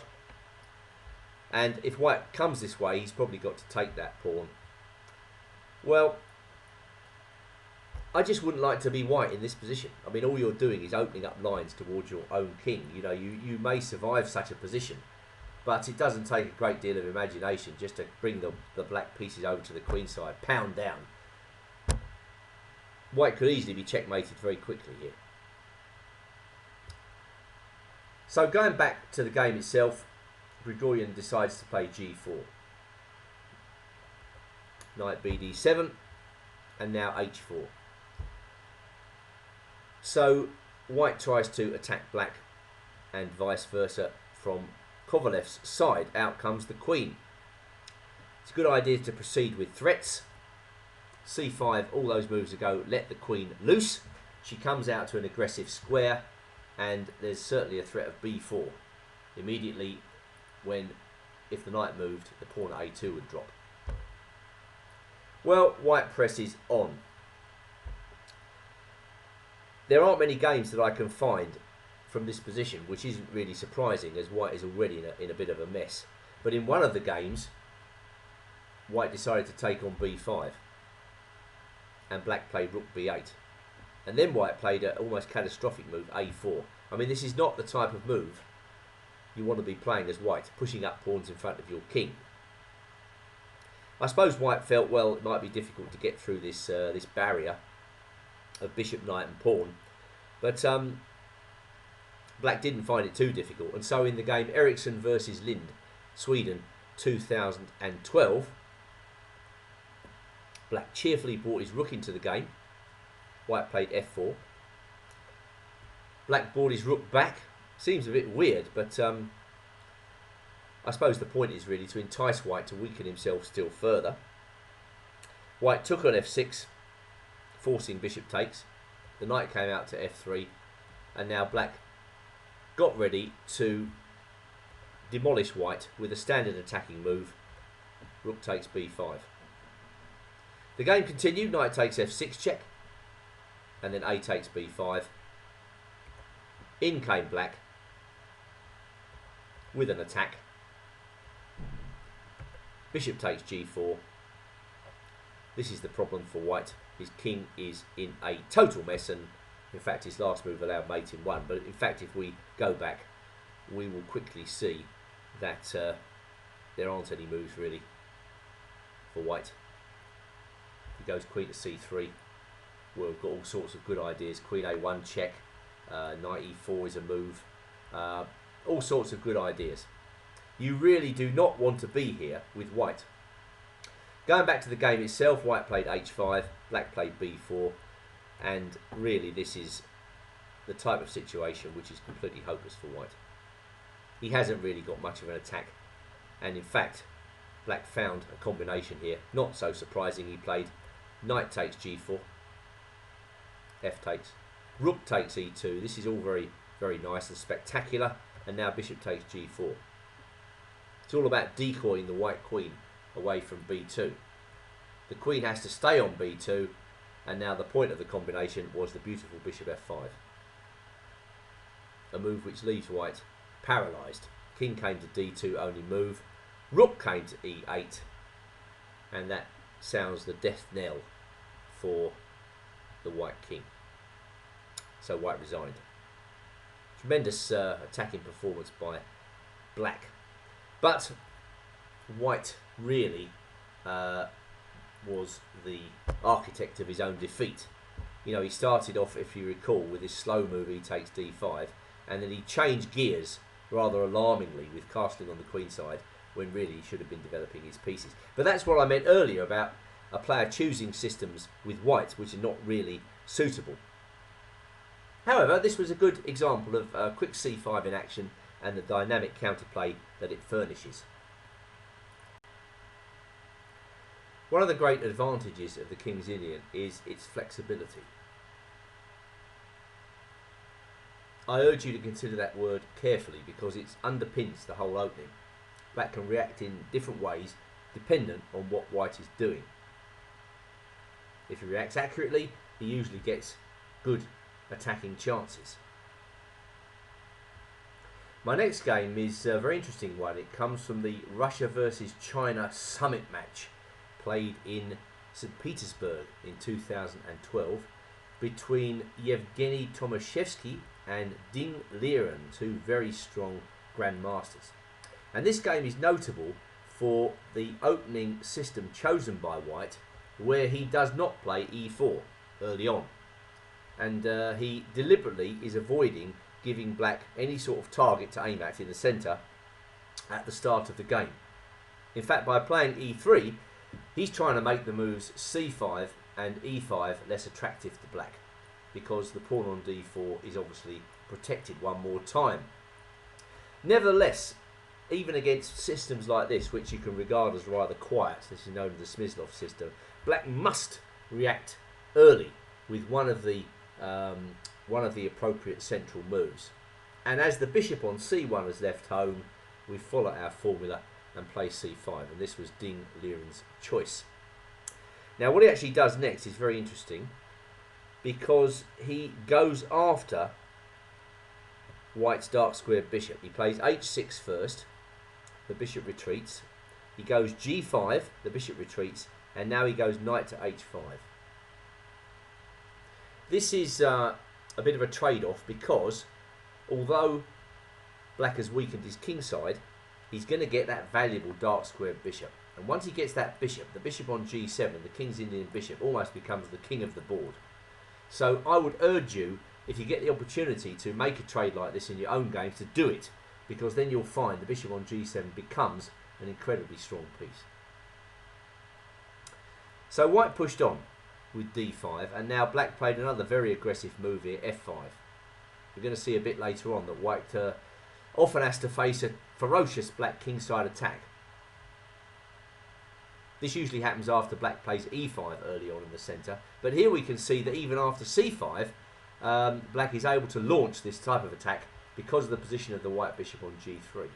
And if white comes this way, he's probably got to take that pawn. Well, I just wouldn't like to be white in this position. I mean, all you're doing is opening up lines towards your own king. You know, you may survive such a position, but it doesn't take a great deal of imagination just to bring the black pieces over to the queen side, pound down. White could easily be checkmated very quickly here. So going back to the game itself, Grigorian decides to play g4. Knight bd7, and now h4. So white tries to attack black, and vice versa from Kovalev's side. Out comes the queen. It's a good idea to proceed with threats. c5, all those moves ago, let the queen loose. She comes out to an aggressive square, and there's certainly a threat of b4 immediately when, if the knight moved, the pawn at a2 would drop. Well, white presses on. There aren't many games that I can find from this position, which isn't really surprising as white is already in a bit of a mess. But in one of the games, white decided to take on b5 and black played rook b8. And then white played an almost catastrophic move, a4. I mean, this is not the type of move you want to be playing as white, pushing up pawns in front of your king. I suppose white felt, well, it might be difficult to get through this this barrier of bishop, knight and pawn. But black didn't find it too difficult. And so in the game Eriksson versus Lind, Sweden, 2012, black cheerfully brought his rook into the game. White played f4. Black brought his rook back. Seems a bit weird, but I suppose the point is really to entice white to weaken himself still further. White took on f6, forcing bishop takes. The knight came out to f3, and now black got ready to demolish white with a standard attacking move. Rook takes b5. The game continued. Knight takes f6 check, and then a takes b5. In came black with an attack. Bishop takes g4. This is the problem for white. His king is in a total mess, and in fact his last move allowed mate in one. But in fact, if we go back, we will quickly see that there aren't any moves really for white. He goes queen to c3. Well, we've got all sorts of good ideas. Queen a1 check. Knight e4 is a move. All sorts of good ideas. You really do not want to be here with white. Going back to the game itself, white played h5, black played b4, and really this is the type of situation which is completely hopeless for white. He hasn't really got much of an attack, and in fact black found a combination here. Not so surprising, he played knight takes g4, f takes, rook takes e2. This is all very, very nice and spectacular, and now bishop takes g4. It's all about decoying the white queen away from b2. The queen has to stay on b2, and now the point of the combination was the beautiful bishop f5. A move which leaves white paralysed. King came to d2, only move. Rook came to e8, and that sounds the death knell for the white king. So white resigned. Tremendous attacking performance by black. But white really was the architect of his own defeat. You know, he started off, if you recall, with his slow move, he takes d5, and then he changed gears rather alarmingly with castling on the queen side, when really he should have been developing his pieces. But that's what I meant earlier about a player choosing systems with white which are not really suitable. However, this was a good example of quick c5 in action and the dynamic counterplay that it furnishes. One of the great advantages of the King's Indian is its flexibility. I urge you to consider that word carefully because it underpins the whole opening. Black can react in different ways dependent on what white is doing. If he reacts accurately, he usually gets good attacking chances. My next game is a very interesting one. It comes from the Russia versus China summit match played in St. Petersburg in 2012 between Yevgeny Tomaszewski and Ding Liren, two very strong grandmasters. And this game is notable for the opening system chosen by White, where he does not play e4 early on. And he deliberately is avoiding giving black any sort of target to aim at in the centre at the start of the game. In fact, by playing e3, he's trying to make the moves c5 and e5 less attractive to black, because the pawn on d4 is obviously protected one more time. Nevertheless, even against systems like this, which you can regard as rather quiet, this is known as the Smyslov system, black must react early with one of the appropriate central moves. And as the bishop on c1 has left home, we follow our formula and play c5, and this was Ding Liren's choice. Now what he actually does next is very interesting, because he goes after White's dark squared bishop. He plays h6 first, the bishop retreats, he goes g5, the bishop retreats, and now he goes knight to h5. This is a bit of a trade-off, because although black has weakened his king side, he's going to get that valuable dark squared bishop. And once he gets that bishop, the bishop on g7, the King's Indian bishop almost becomes the king of the board. So I would urge you, if you get the opportunity to make a trade like this in your own games, to do it, because then you'll find the bishop on g7 becomes an incredibly strong piece. So White pushed on with d5, and now black played another very aggressive move here, f5. We're going to see a bit later on that White often has to face a ferocious black kingside attack. This usually happens after black plays e5 early on in the centre, but here we can see that even after c5, black is able to launch this type of attack because of the position of the white bishop on g3.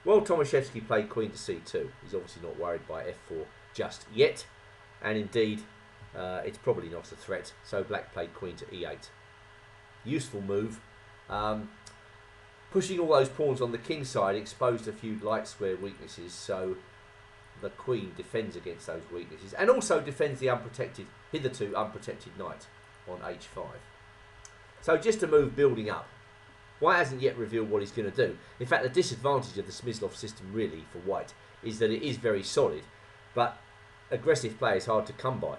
Well, Tomaszewski played queen to c2. He's obviously not worried by f4 just yet, and indeed it's probably not a threat, so black played queen to e8. Useful move. Pushing all those pawns on the king side exposed a few light square weaknesses, so the queen defends against those weaknesses, and also defends the hitherto unprotected knight on h5. So just a move building up. White hasn't yet revealed what he's going to do. In fact, the disadvantage of the Smyslov system really for White is that it is very solid, but aggressive play is hard to come by.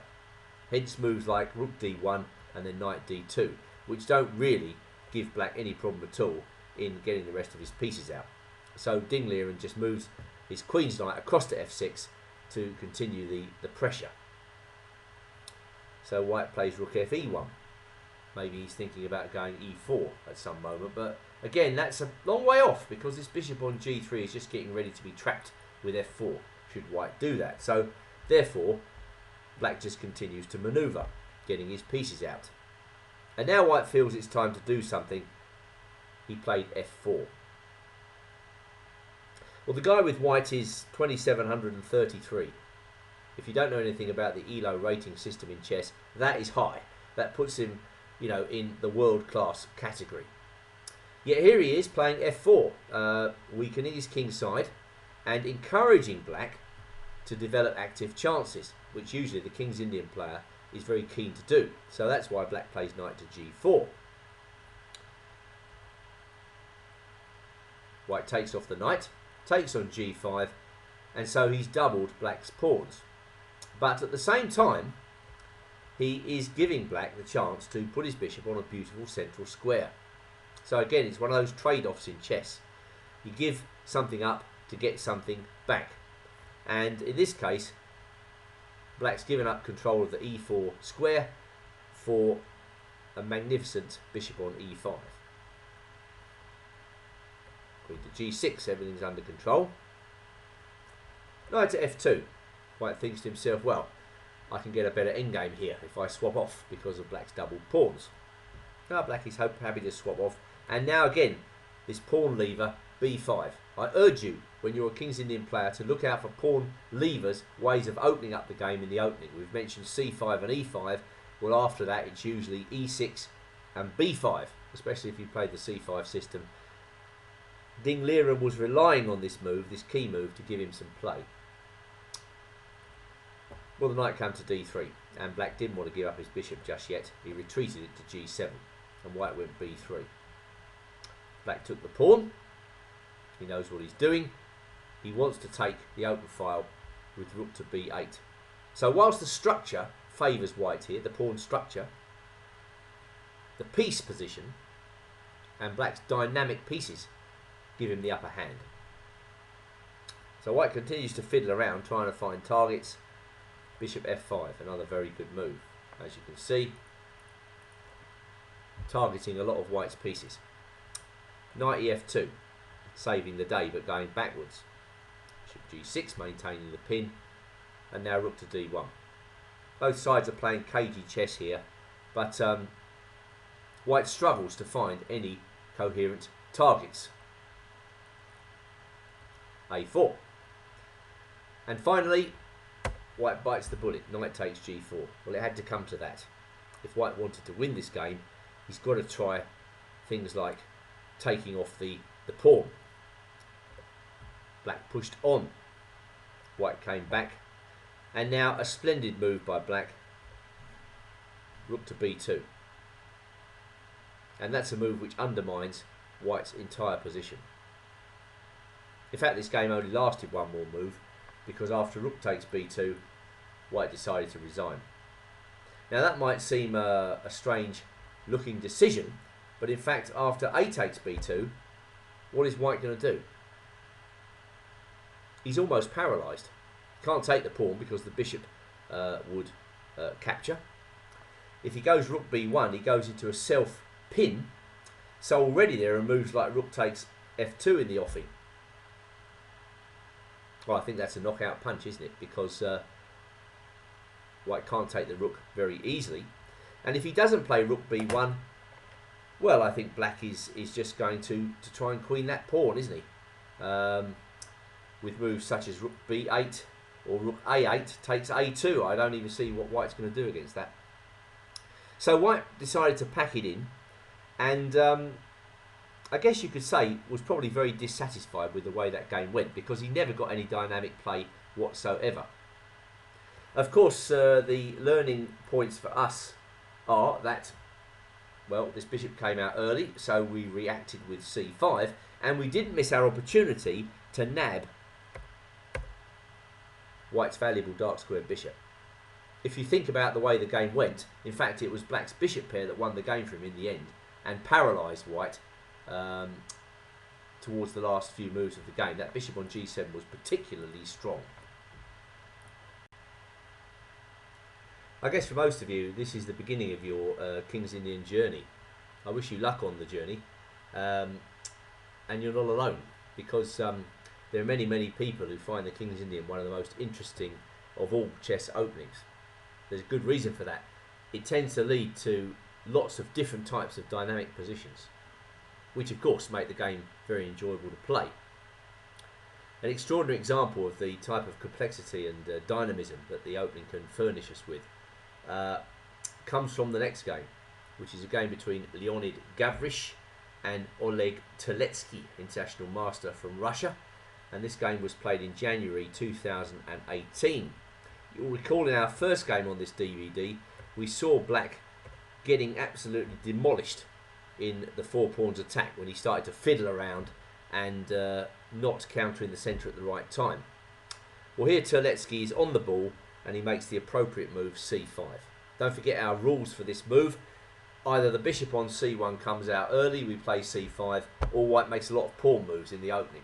Hence moves like rook d1 and then knight d2, which don't really give black any problem at all in getting the rest of his pieces out. So Ding Liren just moves his queen's knight across to f6 to continue the pressure. So White plays rook fe1. Maybe he's thinking about going e4 at some moment, but again, that's a long way off, because this bishop on g3 is just getting ready to be trapped with f4 should White do that. So therefore, black just continues to manoeuvre, getting his pieces out. And now White feels it's time to do something. He played f4. Well, the guy with White is 2733. If you don't know anything about the ELO rating system in chess, that is high. That puts him, you know, in the world-class category. Yet here he is playing f4, weakening his king side and encouraging black to develop active chances, which usually the King's Indian player is very keen to do. So that's why black plays knight to g4. White takes off the knight, takes on g5, and so he's doubled black's pawns. But at the same time, he is giving black the chance to put his bishop on a beautiful central square. So again, it's one of those trade-offs in chess. You give something up to get something back. And in this case, black's given up control of the e4 square for a magnificent bishop on e5. Queen to g6, everything's under control. Knight to f2. White thinks to himself, well, I can get a better endgame here if I swap off because of black's doubled pawns. Now black is happy to swap off. And now again, this pawn lever, b5. I urge you when you're a King's Indian player to look out for pawn levers, ways of opening up the game in the opening. We've mentioned c5 and e5. Well, after that, it's usually e6 and b5, especially if you played the c5 system. Ding Liren was relying on this move, this key move, to give him some play. Well, the knight came to d3, and black didn't want to give up his bishop just yet. He retreated it to g7, and white went b3. Black took the pawn. He knows what he's doing. He wants to take the open file with rook to b8. So whilst the structure favours white here, the pawn structure, the piece position and black's dynamic pieces give him the upper hand. So white continues to fiddle around trying to find targets. Bishop f5, another very good move, as you can see, targeting a lot of white's pieces. Knight ef2, saving the day but going backwards. Bishop g6, maintaining the pin, and now rook to d1. Both sides are playing cagey chess here, but white struggles to find any coherent targets. a4. And finally, white bites the bullet. Knight takes g4. Well, it had to come to that. If white wanted to win this game, he's got to try things like taking off the pawn. Black pushed on. White came back. And now a splendid move by black. Rook to b2. And that's a move which undermines white's entire position. In fact, this game only lasted one more move, because after rook takes b2, white decided to resign. Now that might seem a strange looking decision, but in fact after a takes b2, what is white going to do? He's almost paralysed. Can't take the pawn because the bishop would capture. If he goes rook b1, he goes into a self pin, so already there are moves like rook takes f2 in the offing. Well, I think that's a knockout punch, isn't it? Because white can't take the rook very easily. And if he doesn't play rook b1, well, I think black is just going to try and queen that pawn, isn't he? With moves such as rook b8 or rook a8 takes a2. I don't even see what white's going to do against that. So white decided to pack it in, and I guess you could say was probably very dissatisfied with the way that game went, because he never got any dynamic play whatsoever. Of course, the learning points for us are that, well, this bishop came out early, so we reacted with c5, and we didn't miss our opportunity to nab white's valuable dark square bishop. If you think about the way the game went, in fact, it was black's bishop pair that won the game for him in the end and paralysed white towards the last few moves of the game. That bishop on g7 was particularly strong. I guess for most of you, this is the beginning of your King's Indian journey. I wish you luck on the journey, and you're not alone, because there are many, many people who find the King's Indian one of the most interesting of all chess openings. There's a good reason for that. It tends to lead to lots of different types of dynamic positions, which of course make the game very enjoyable to play. An extraordinary example of the type of complexity and dynamism that the opening can furnish us with comes from the next game, which is a game between Leonid Gavrish and Oleg Teletsky, international master from Russia, and this game was played in January 2018. You'll recall in our first game on this DVD, we saw black getting absolutely demolished in the four pawns attack when he started to fiddle around and not countering the centre at the right time. Well, here Terletsky is on the ball and he makes the appropriate move, c5. Don't forget our rules for this move. Either the bishop on c1 comes out early, we play c5, or white makes a lot of pawn moves in the opening.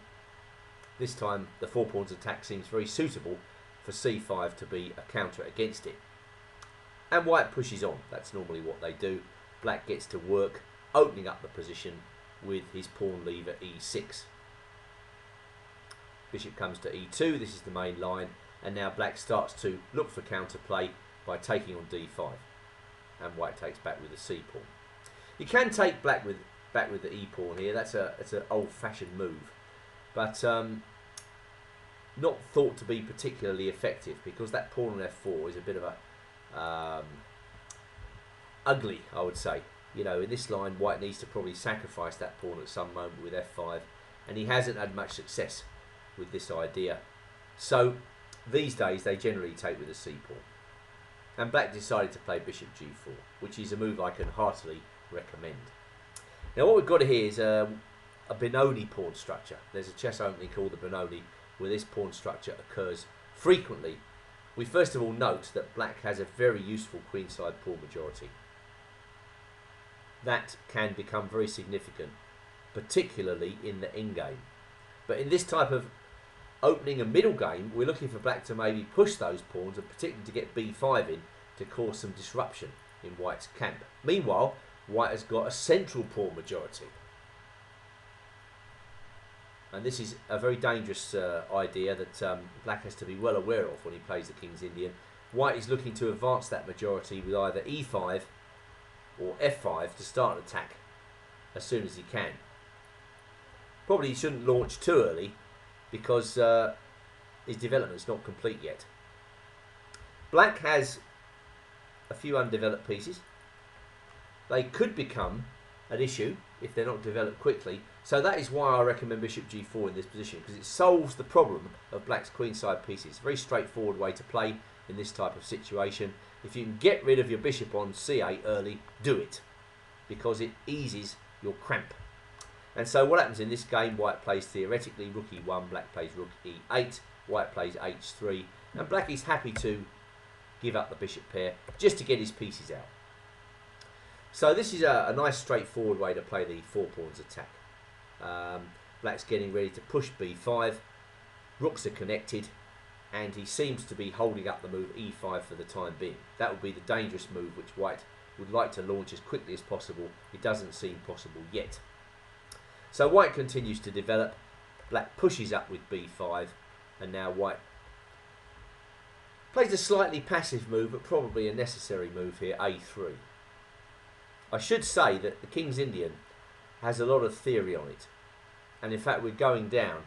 This time the four pawns attack seems very suitable for c5 to be a counter against it. And white pushes on. That's normally what they do. Black gets to work opening up the position with his pawn lever e6. Bishop comes to e2. This is the main line, and now black starts to look for counterplay by taking on d5, and white takes back with the c pawn. You can take back with the e pawn here. That's an old-fashioned move, but not thought to be particularly effective, because that pawn on f4 is a bit of a ugly, I would say. You know, in this line, white needs to probably sacrifice that pawn at some moment with f5, and he hasn't had much success with this idea. So these days they generally take with a c pawn, and black decided to play bishop g4, which is a move I can heartily recommend. Now what we've got here is a Benoni pawn structure. There's a chess opening called the Benoni where this pawn structure occurs frequently. We first of all note that black has a very useful queenside pawn majority. That can become very significant, particularly in the endgame. But in this type of opening and middle game, we're looking for black to maybe push those pawns, and particularly to get b5 in to cause some disruption in white's camp. Meanwhile, white has got a central pawn majority. And this is a very dangerous idea that black has to be well aware of when he plays the King's Indian. White is looking to advance that majority with either e5 or f5 to start an attack as soon as he can. Probably he shouldn't launch too early, because his development's not complete yet. Black has a few undeveloped pieces. They could become an issue if they're not developed quickly. So that is why I recommend bishop g4 in this position, because it solves the problem of black's queenside pieces. Very straightforward way to play in this type of situation. If you can get rid of your bishop on c8 early, do it, because it eases your cramp. And so what happens in this game, white plays theoretically rook e1, black plays rook e8, white plays h3, and black is happy to give up the bishop pair just to get his pieces out. So this is a nice straightforward way to play the four pawns attack. Black's getting ready to push b5, rooks are connected, and he seems to be holding up the move e5 for the time being. That would be the dangerous move which white would like to launch as quickly as possible. It doesn't seem possible yet. So white continues to develop, black pushes up with b5, and now white plays a slightly passive move, but probably a necessary move here, a3. I should say that the King's Indian has a lot of theory on it, and in fact we're going down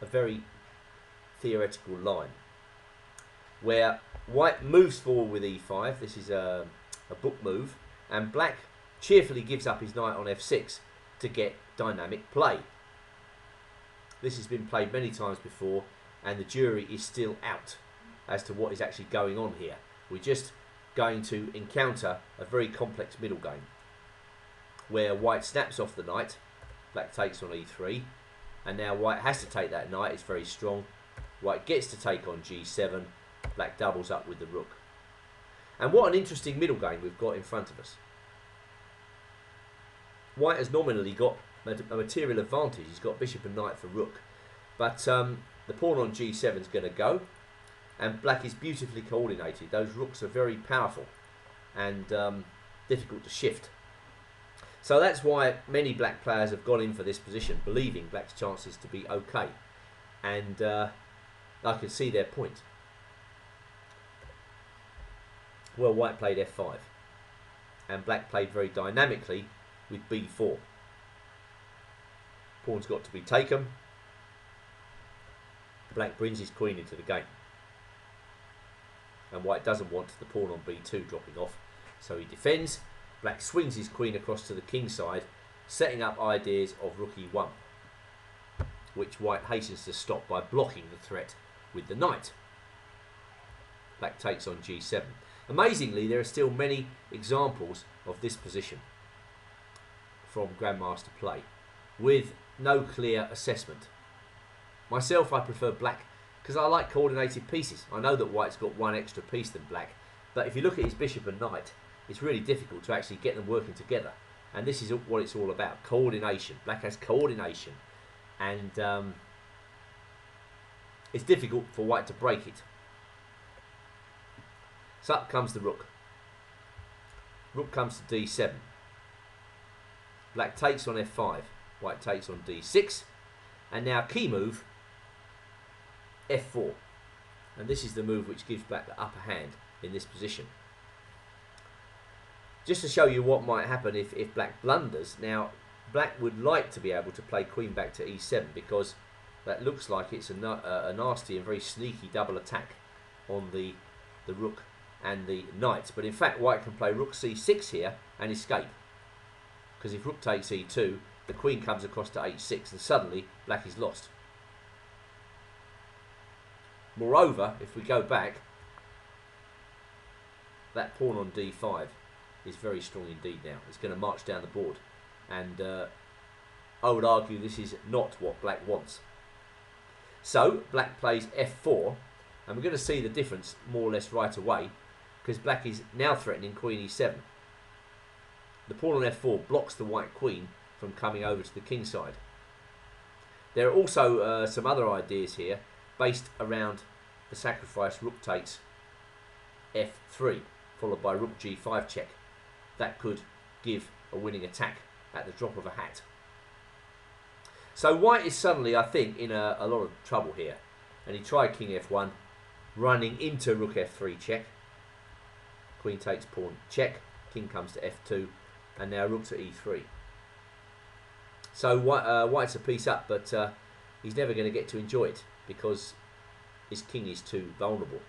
a very theoretical line where white moves forward with e5. This is a book move, and black cheerfully gives up his knight on f6 to get dynamic play. This has been played many times before, and the jury is still out as to what is actually going on here. We're just going to encounter a very complex middle game where white snaps off the knight, black takes on e3, and now white has to take that knight. It's very strong. White gets to take on g7, black doubles up with the rook. And what an interesting middle game we've got in front of us. White has nominally got a material advantage. He's got bishop and knight for rook, but the pawn on g7 is going to go, and black is beautifully coordinated. Those rooks are very powerful and difficult to shift. So that's why many black players have gone in for this position, believing black's chances to be okay, and I can see their point. Well, white played f5, and black played very dynamically with b4. Pawn's got to be taken. Black brings his queen into the game, and white doesn't want the pawn on b2 dropping off, so he defends. Black swings his queen across to the king side, setting up ideas of rook e1, which white hastens to stop by blocking the threat with the knight. Black takes on g7. Amazingly, there are still many examples of this position from Grandmaster play with no clear assessment. Myself, I prefer black because I like coordinated pieces. I know that white's got one extra piece than black, but if you look at his bishop and knight, it's really difficult to actually get them working together. And this is what it's all about, coordination. Black has coordination, and it's difficult for white to break it. So up comes the rook. Rook comes to d7. Black takes on f5. White takes on d6. And now key move, f4. And this is the move which gives black the upper hand in this position. Just to show you what might happen if black blunders. Now, black would like to be able to play queen back to e7, because that looks like it's a nasty and very sneaky double attack on the rook and the knight. But in fact, white can play rook c6 here and escape. Because if rook takes e2, the queen comes across to h6 and suddenly black is lost. Moreover, if we go back, that pawn on d5 is very strong indeed now. It's going to march down the board. And I would argue this is not what black wants. So black plays f4, and we're going to see the difference more or less right away, because black is now threatening queen e7. The pawn on f4 blocks the white queen from coming over to the king side. There are also some other ideas here based around the sacrifice rook takes f3, followed by rook g5 check. That could give a winning attack at the drop of a hat. So white is suddenly, I think, in a lot of trouble here. And he tried king f1, running into rook f3 check. Queen takes pawn check, king comes to f2, and now rook to e3. So white's a piece up, but he's never going to get to enjoy it because his king is too vulnerable.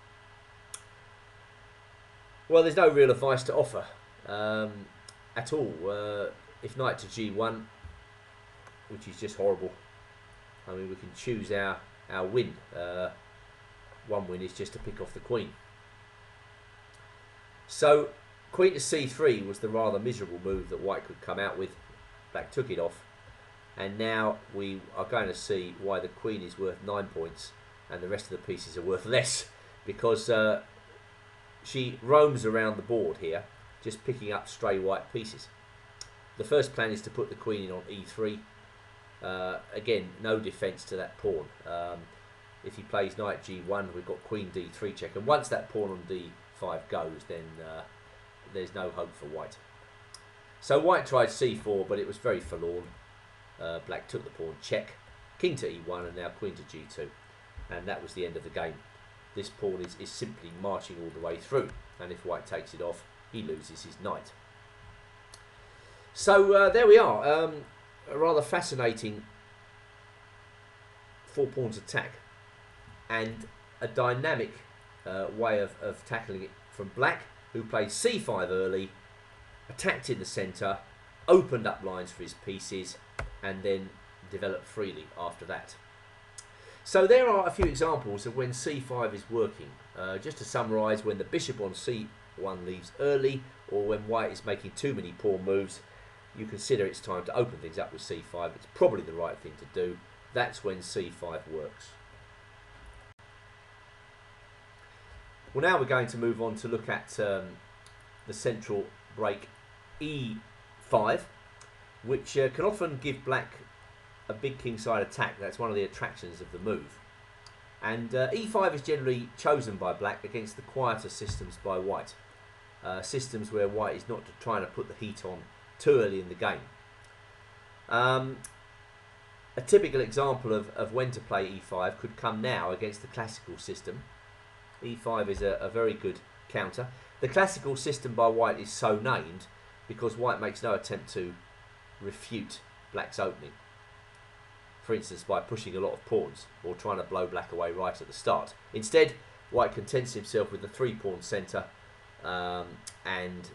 Well, there's no real advice to offer at all. If knight to g1, which is just horrible. I mean, we can choose our win. One win is just to pick off the queen. So queen to c3 was the rather miserable move that white could come out with. Black took it off, and now we are going to see why the queen is worth 9 points and the rest of the pieces are worth less, because she roams around the board here just picking up stray white pieces. The first plan is to put the queen in on e3. Again, no defence to that pawn. If he plays knight g1, we've got queen d3 check, and once that pawn on d5 goes, then there's no hope for white. So white tried c4, but it was very forlorn. Black took the pawn check, king to e1, and now queen to g2, and that was the end of the game. This pawn is simply marching all the way through, and if white takes it off, he loses his knight. So there we are. A rather fascinating 4 pawns attack, and a dynamic way of tackling it from black, who played c5 early, attacked in the centre, opened up lines for his pieces, and then developed freely after that. So there are a few examples of when c5 is working. Just to summarise, when the bishop on c1 leaves early, or when white is making too many pawn moves, you consider it's time to open things up with c5. It's probably the right thing to do. That's when c5 works. Well, now we're going to move on to look at the central break e5, which can often give black a big kingside attack. That's one of the attractions of the move. And e5 is generally chosen by black against the quieter systems by white. Systems where white is not trying to put the heat on too early in the game. A typical example of when to play e5 could come now against the classical system. e5 is a very good counter. The classical system by white is so named because white makes no attempt to refute black's opening. For instance, by pushing a lot of pawns or trying to blow black away right at the start. Instead, white contents himself with the 3-pawn centre and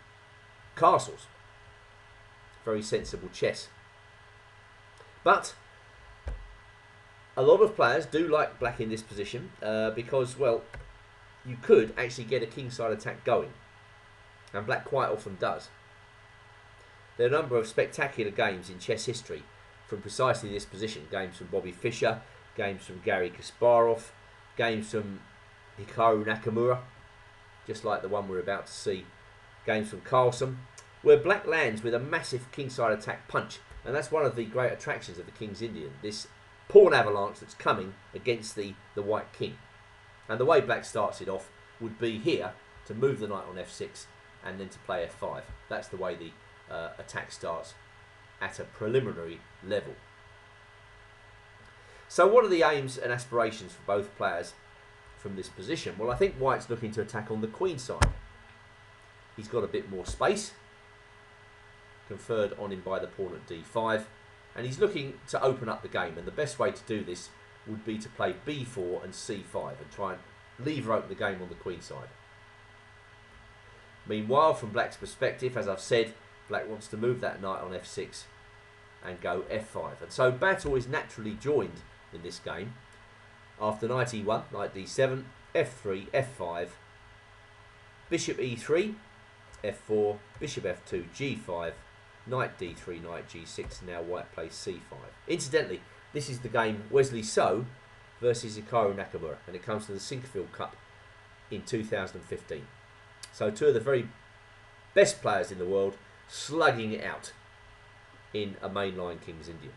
castles. Very sensible chess. But a lot of players do like black in this position because, well, you could actually get a kingside attack going, and black quite often does. There are a number of spectacular games in chess history from precisely this position. Games from Bobby Fischer, games from Garry Kasparov, games from Hikaru Nakamura, just like the one we're about to see, games from Carlsen, where black lands with a massive kingside attack punch. And that's one of the great attractions of the King's Indian, this pawn avalanche that's coming against the white king. And the way black starts it off would be here to move the knight on f6 and then to play f5. That's the way the attack starts at a preliminary level. So what are the aims and aspirations for both players from this position? Well, I think white's looking to attack on the queen side. He's got a bit more space conferred on him by the pawn at d5, and he's looking to open up the game, and the best way to do this would be to play b4 and c5 and try and lever open the game on the queen side. Meanwhile, from black's perspective, as I've said, black wants to move that knight on f6 and go f5. And so battle is naturally joined in this game. After knight e1, knight d7, f3, f5, bishop e3, f4, bishop f2, g5, knight d3, knight g6, now white plays c5. Incidentally, this is the game Wesley So versus Hikaru Nakamura, and it comes to the Sinquefield Cup in 2015. So two of the very best players in the world slugging it out in a mainline King's Indian.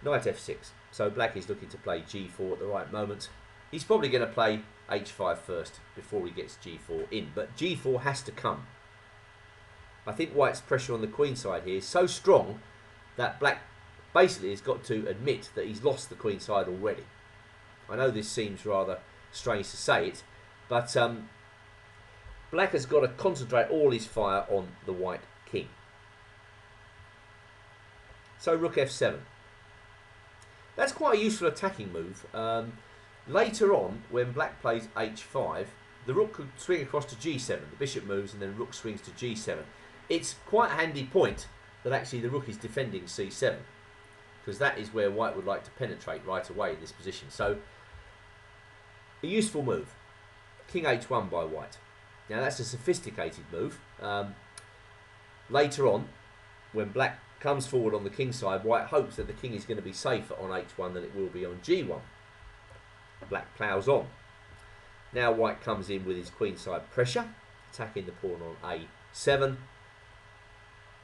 Knight f6. So black is looking to play g4 at the right moment. He's probably going to play h5 first before he gets g4 in, but g4 has to come. I think white's pressure on the queen side here is so strong that black basically has got to admit that he's lost the queen side already. I know this seems rather strange to say it, but black has got to concentrate all his fire on the white king. So rook f7. That's quite a useful attacking move. Later on, when black plays h5, the rook could swing across to g7. The bishop moves and then rook swings to g7. It's quite a handy point that actually the rook is defending c7, because that is where white would like to penetrate right away in this position. So a useful move. King h1 by white. Now that's a sophisticated move. Later on, when black comes forward on the king side, white hopes that the king is going to be safer on h1 than it will be on g1. Black ploughs on. Now white comes in with his queenside pressure, attacking the pawn on a7.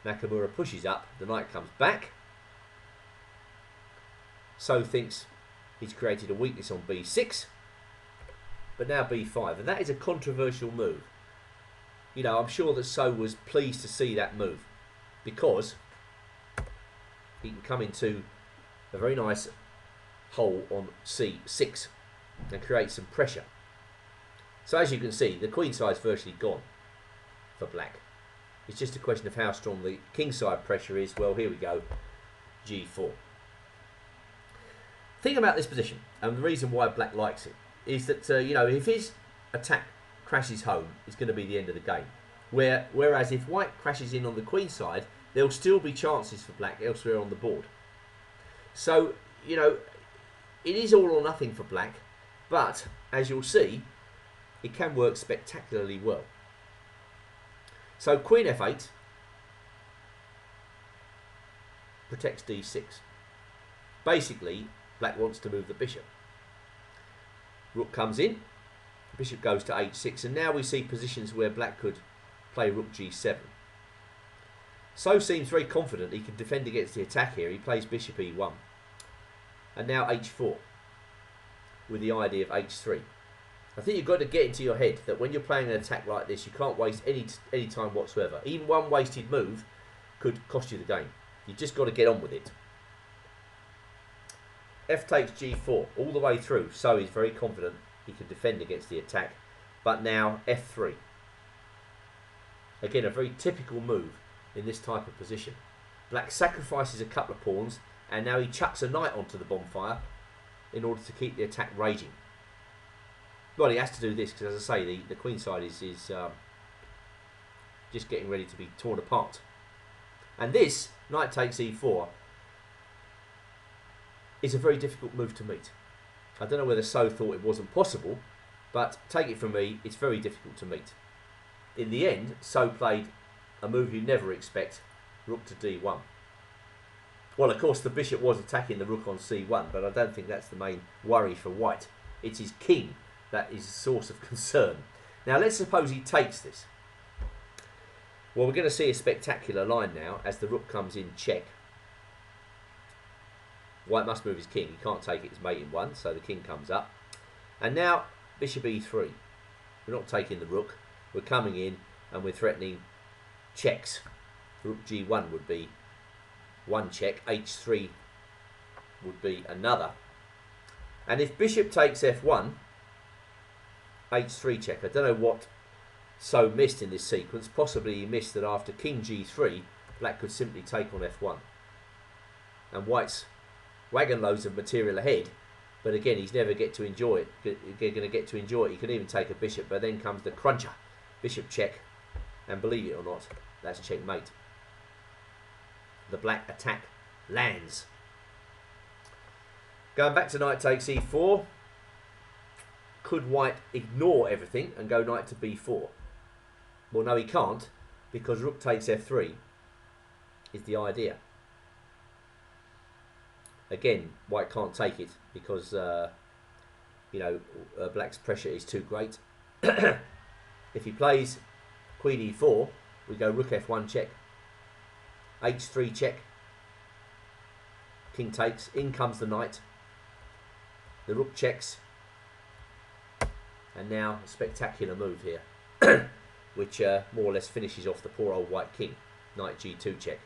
Nakamura pushes up, the knight comes back. So thinks he's created a weakness on b6, but now b5, and that is a controversial move. You know, I'm sure that So was pleased to see that move, because he can come into a very nice hole on c6 and create some pressure. So as you can see, the queen side's virtually gone for black. It's just a question of how strong the king side pressure is. Well, here we go, g4. Thing about this position, and the reason why black likes it, is that you know, if his attack crashes home, it's going to be the end of the game. Whereas if white crashes in on the queen side, there'll still be chances for black elsewhere on the board. So, you know, it is all or nothing for black, but as you'll see, it can work spectacularly well. So queen f8 protects d6. Basically, black wants to move the bishop. Rook comes in, bishop goes to h6, and now we see positions where black could play rook g7. So seems very confident he can defend against the attack here. He plays bishop e1. And now h4 with the idea of h3. I think you've got to get into your head that when you're playing an attack like this, you can't waste any time whatsoever. Even one wasted move could cost you the game. You've just got to get on with it. F takes g4 all the way through. So he's very confident he can defend against the attack. But now f3. Again, a very typical move in this type of position. Black sacrifices a couple of pawns, and now he chucks a knight onto the bonfire in order to keep the attack raging. Well, he has to do this because, as I say, the queen side is just getting ready to be torn apart. And this, knight takes e4, is a very difficult move to meet. I don't know whether So thought it wasn't possible, but take it from me, it's very difficult to meet. In the end, So played a move you never expect, rook to d1. Well, of course, the bishop was attacking the rook on c1, but I don't think that's the main worry for white. It's his king that is a source of concern. Now, let's suppose he takes this. Well, we're going to see a spectacular line now as the rook comes in check. White must move his king. He can't take it as mate in one, so the king comes up. And now, bishop e3. We're not taking the rook. We're coming in and we're threatening checks. Rook g1 would be one check. h3 would be another. And if bishop takes f1, h3 check. I don't know what So missed in this sequence. Possibly he missed that after king g3, black could simply take on f1. And white's wagon loads of material ahead, but again, he's never get to enjoy it. Going to get to enjoy it. He can even take a bishop, but then comes the cruncher, bishop check, and believe it or not, that's checkmate. The black attack lands. Going back to knight takes e4. Could white ignore everything and go knight to b4? Well, no, he can't, because rook takes f3 is the idea. Again, white can't take it because black's pressure is too great. If he plays queen e4, we go rook f1 check, h3 check, king takes, in comes the knight, the rook checks, and now a spectacular move here, which more or less finishes off the poor old white king. Knight g2 check.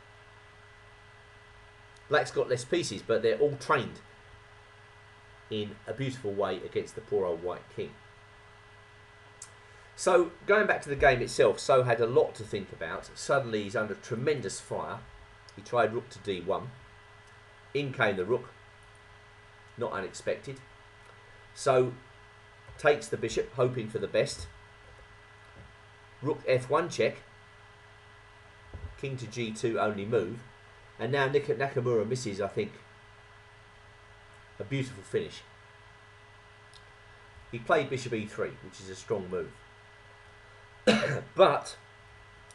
Black's got less pieces, but they're all trained in a beautiful way against the poor old white king. So, going back to the game itself, So had a lot to think about. Suddenly he's under tremendous fire. He tried rook to d1. In came the rook. Not unexpected. So, takes the bishop, hoping for the best. Rook f1 check. King to g2 only move. And now Nakamura misses, I think, a beautiful finish. He played bishop e3, which is a strong move. But,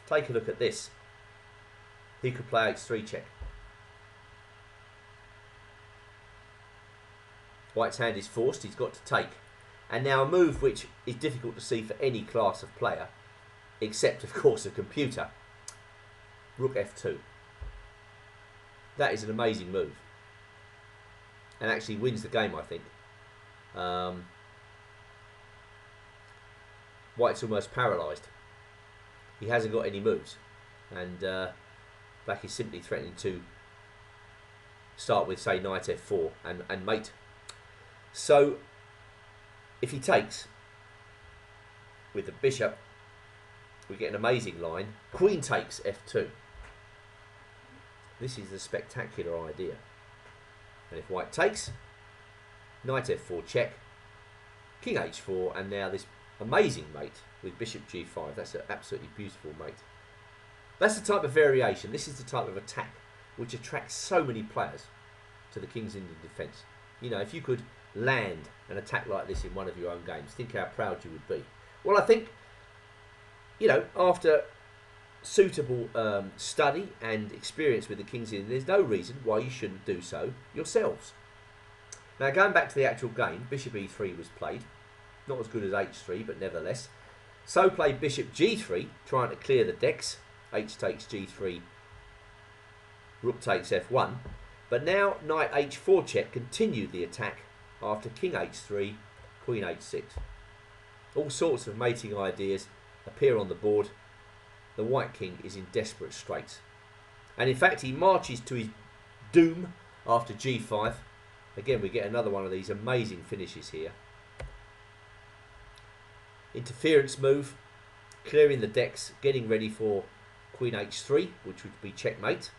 take a look at this. He could play h3 check. White's hand is forced, he's got to take. And now a move which is difficult to see for any class of player, except of course a computer. Rook f2. That is an amazing move. And actually wins the game, I think. White's almost paralysed. He hasn't got any moves. And black is simply threatening to start with, say, knight f4 and mate. So, if he takes with the bishop, we get an amazing line. Queen takes f2. This is a spectacular idea. And if white takes, knight f4 check, king h4, and now this amazing mate with bishop g5. That's an absolutely beautiful mate. That's the type of variation. This is the type of attack which attracts so many players to the King's Indian defence. You know, if you could land an attack like this in one of your own games, think how proud you would be. Well, I think, you know, after suitable study and experience with the King's Indian, there's no reason why you shouldn't do so yourselves. Now, going back to the actual game, bishop e3 was played. Not as good as h3, but nevertheless. So played bishop g3, trying to clear the decks. H takes g3, rook takes f1. But now knight h4 check continued the attack after king h3, queen h6. All sorts of mating ideas appear on the board. The white king is in desperate straits. And in fact, he marches to his doom after g5. Again, we get another one of these amazing finishes here. Interference move, clearing the decks, getting ready for queen h3, which would be checkmate.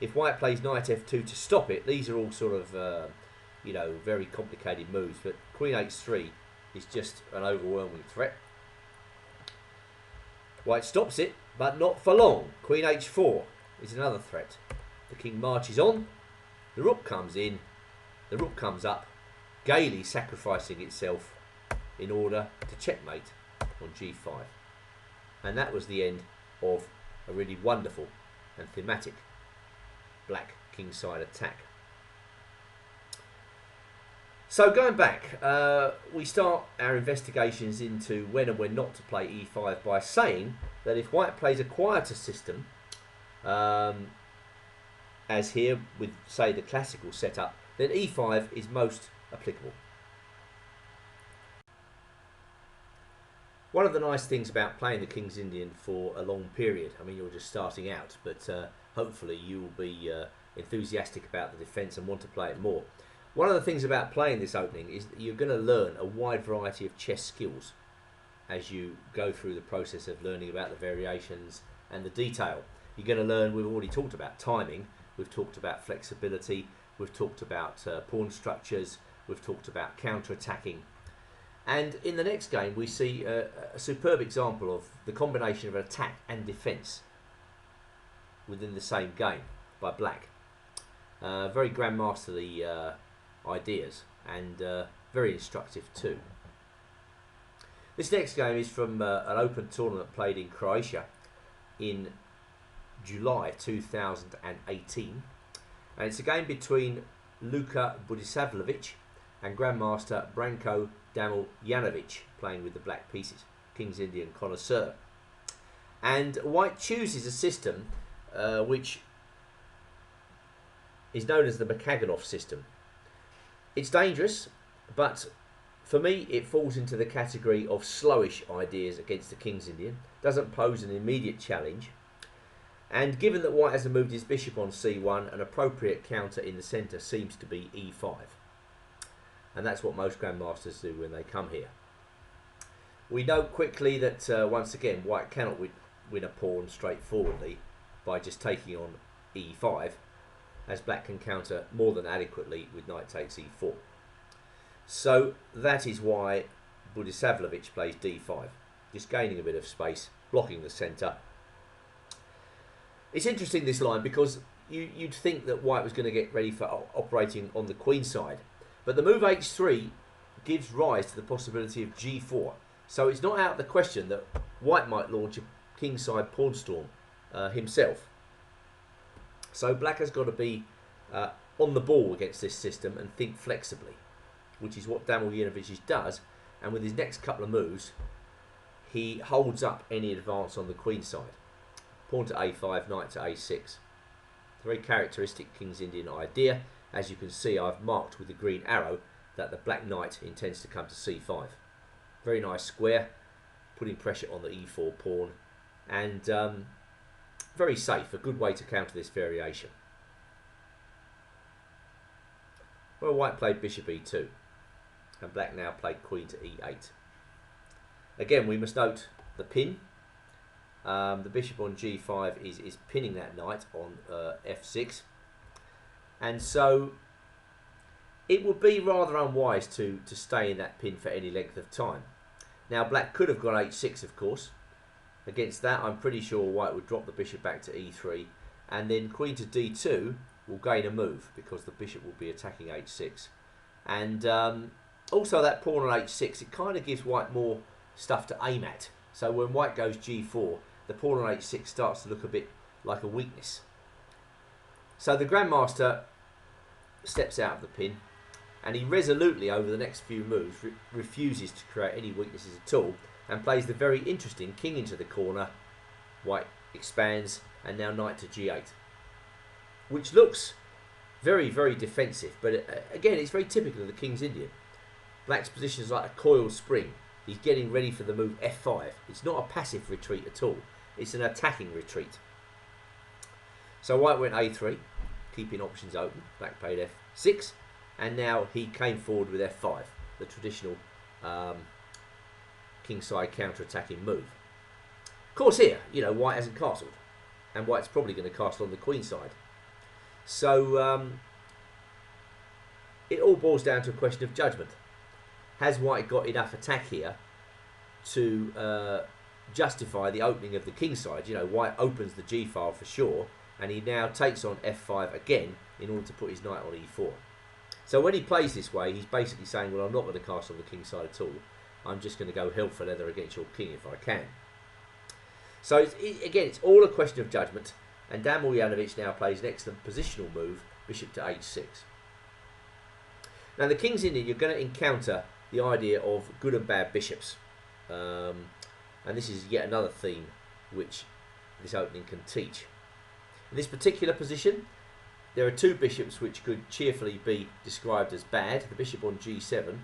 If white plays knight f2 to stop it, these are all sort of, you know, very complicated moves. But queen h3 is just an overwhelming threat. White stops it, but not for long. Queen h4 is another threat. The king marches on. The rook comes in. The rook comes up, gaily sacrificing itself in order to checkmate on g5. And that was the end of a really wonderful and thematic black kingside attack. So going back, we start our investigations into when and when not to play e5 by saying that if white plays a quieter system, as here with, say, the classical setup, then e5 is most applicable. One of the nice things about playing the King's Indian for a long period, I mean, you're just starting out, but hopefully you will be enthusiastic about the defence and want to play it more. One of the things about playing this opening is that you're going to learn a wide variety of chess skills as you go through the process of learning about the variations and the detail. You're going to learn, we've already talked about timing, we've talked about flexibility, we've talked about pawn structures, we've talked about counter-attacking. And in the next game we see a superb example of the combination of attack and defence within the same game by Black. Very grandmasterly ideas, and very instructive too. This next game is from an open tournament played in Croatia in July 2018, and it's a game between Luka Budisavljevic and Grandmaster Branko Damljanovic, playing with the black pieces, King's Indian connoisseur. And White chooses a system which is known as the Makaganov system. It's dangerous, but for me it falls into the category of slowish ideas against the King's Indian. Doesn't pose an immediate challenge, and given that White hasn't moved his bishop on c1, an appropriate counter in the centre seems to be e5, and that's what most grandmasters do when they come here. We note quickly that once again White cannot win a pawn straightforwardly by just taking on e5, as Black can counter more than adequately with knight takes e4. So that is why Budisavljevic plays d5, just gaining a bit of space, blocking the centre. It's interesting, this line, because you'd think that White was going to get ready for operating on the queen side, but the move h3 gives rise to the possibility of g4, so it's not out of the question that White might launch a kingside pawn storm himself. So Black has got to be on the ball against this system and think flexibly, which is what Damljanovic does, and with his next couple of moves he holds up any advance on the queen side. Pawn to a5, knight to a6. It's a very characteristic King's Indian idea. As you can see, I've marked with the green arrow that the black knight intends to come to c5. Very nice square, putting pressure on the e4 pawn, and very safe, a good way to counter this variation. Well, White played bishop e2, and Black now played queen to e8. Again, we must note the pin. The bishop on g5 is pinning that knight on f6, and so it would be rather unwise to stay in that pin for any length of time. Now Black could have gone h6, of course. Against that, I'm pretty sure White would drop the bishop back to e3, and then queen to d2 will gain a move because the bishop will be attacking h6. And also that pawn on h6, it kind of gives White more stuff to aim at. So when White goes g4, the pawn on h6 starts to look a bit like a weakness. So the Grandmaster steps out of the pin, and he resolutely, over the next few moves, refuses to create any weaknesses at all, and plays the very interesting king into the corner. White expands, and now knight to g8, which looks very, very defensive, but again, it's very typical of the King's Indian. Black's position is like a coiled spring. He's getting ready for the move f5. It's not a passive retreat at all. It's an attacking retreat. So White went a3, keeping options open. Black played f6, and now he came forward with f5, the traditional kingside counter-attacking move. Of course here, you know, White hasn't castled, and White's probably going to castle on the queen side. So it all boils down to a question of judgment. Has White got enough attack here to justify the opening of the king side? You know, White opens the g file for sure, and he now takes on f5 again in order to put his knight on e4. So when he plays this way, he's basically saying, well, I'm not going to castle on the king side at all. I'm just going to go hell for leather against your king if I can. So again, it's all a question of judgment, and Damljanovic now plays an excellent positional move, bishop to h6. Now the King's Indian, you're going to encounter the idea of good and bad bishops, and this is yet another theme which this opening can teach. In this particular position, there are two bishops which could cheerfully be described as bad. The bishop on g7,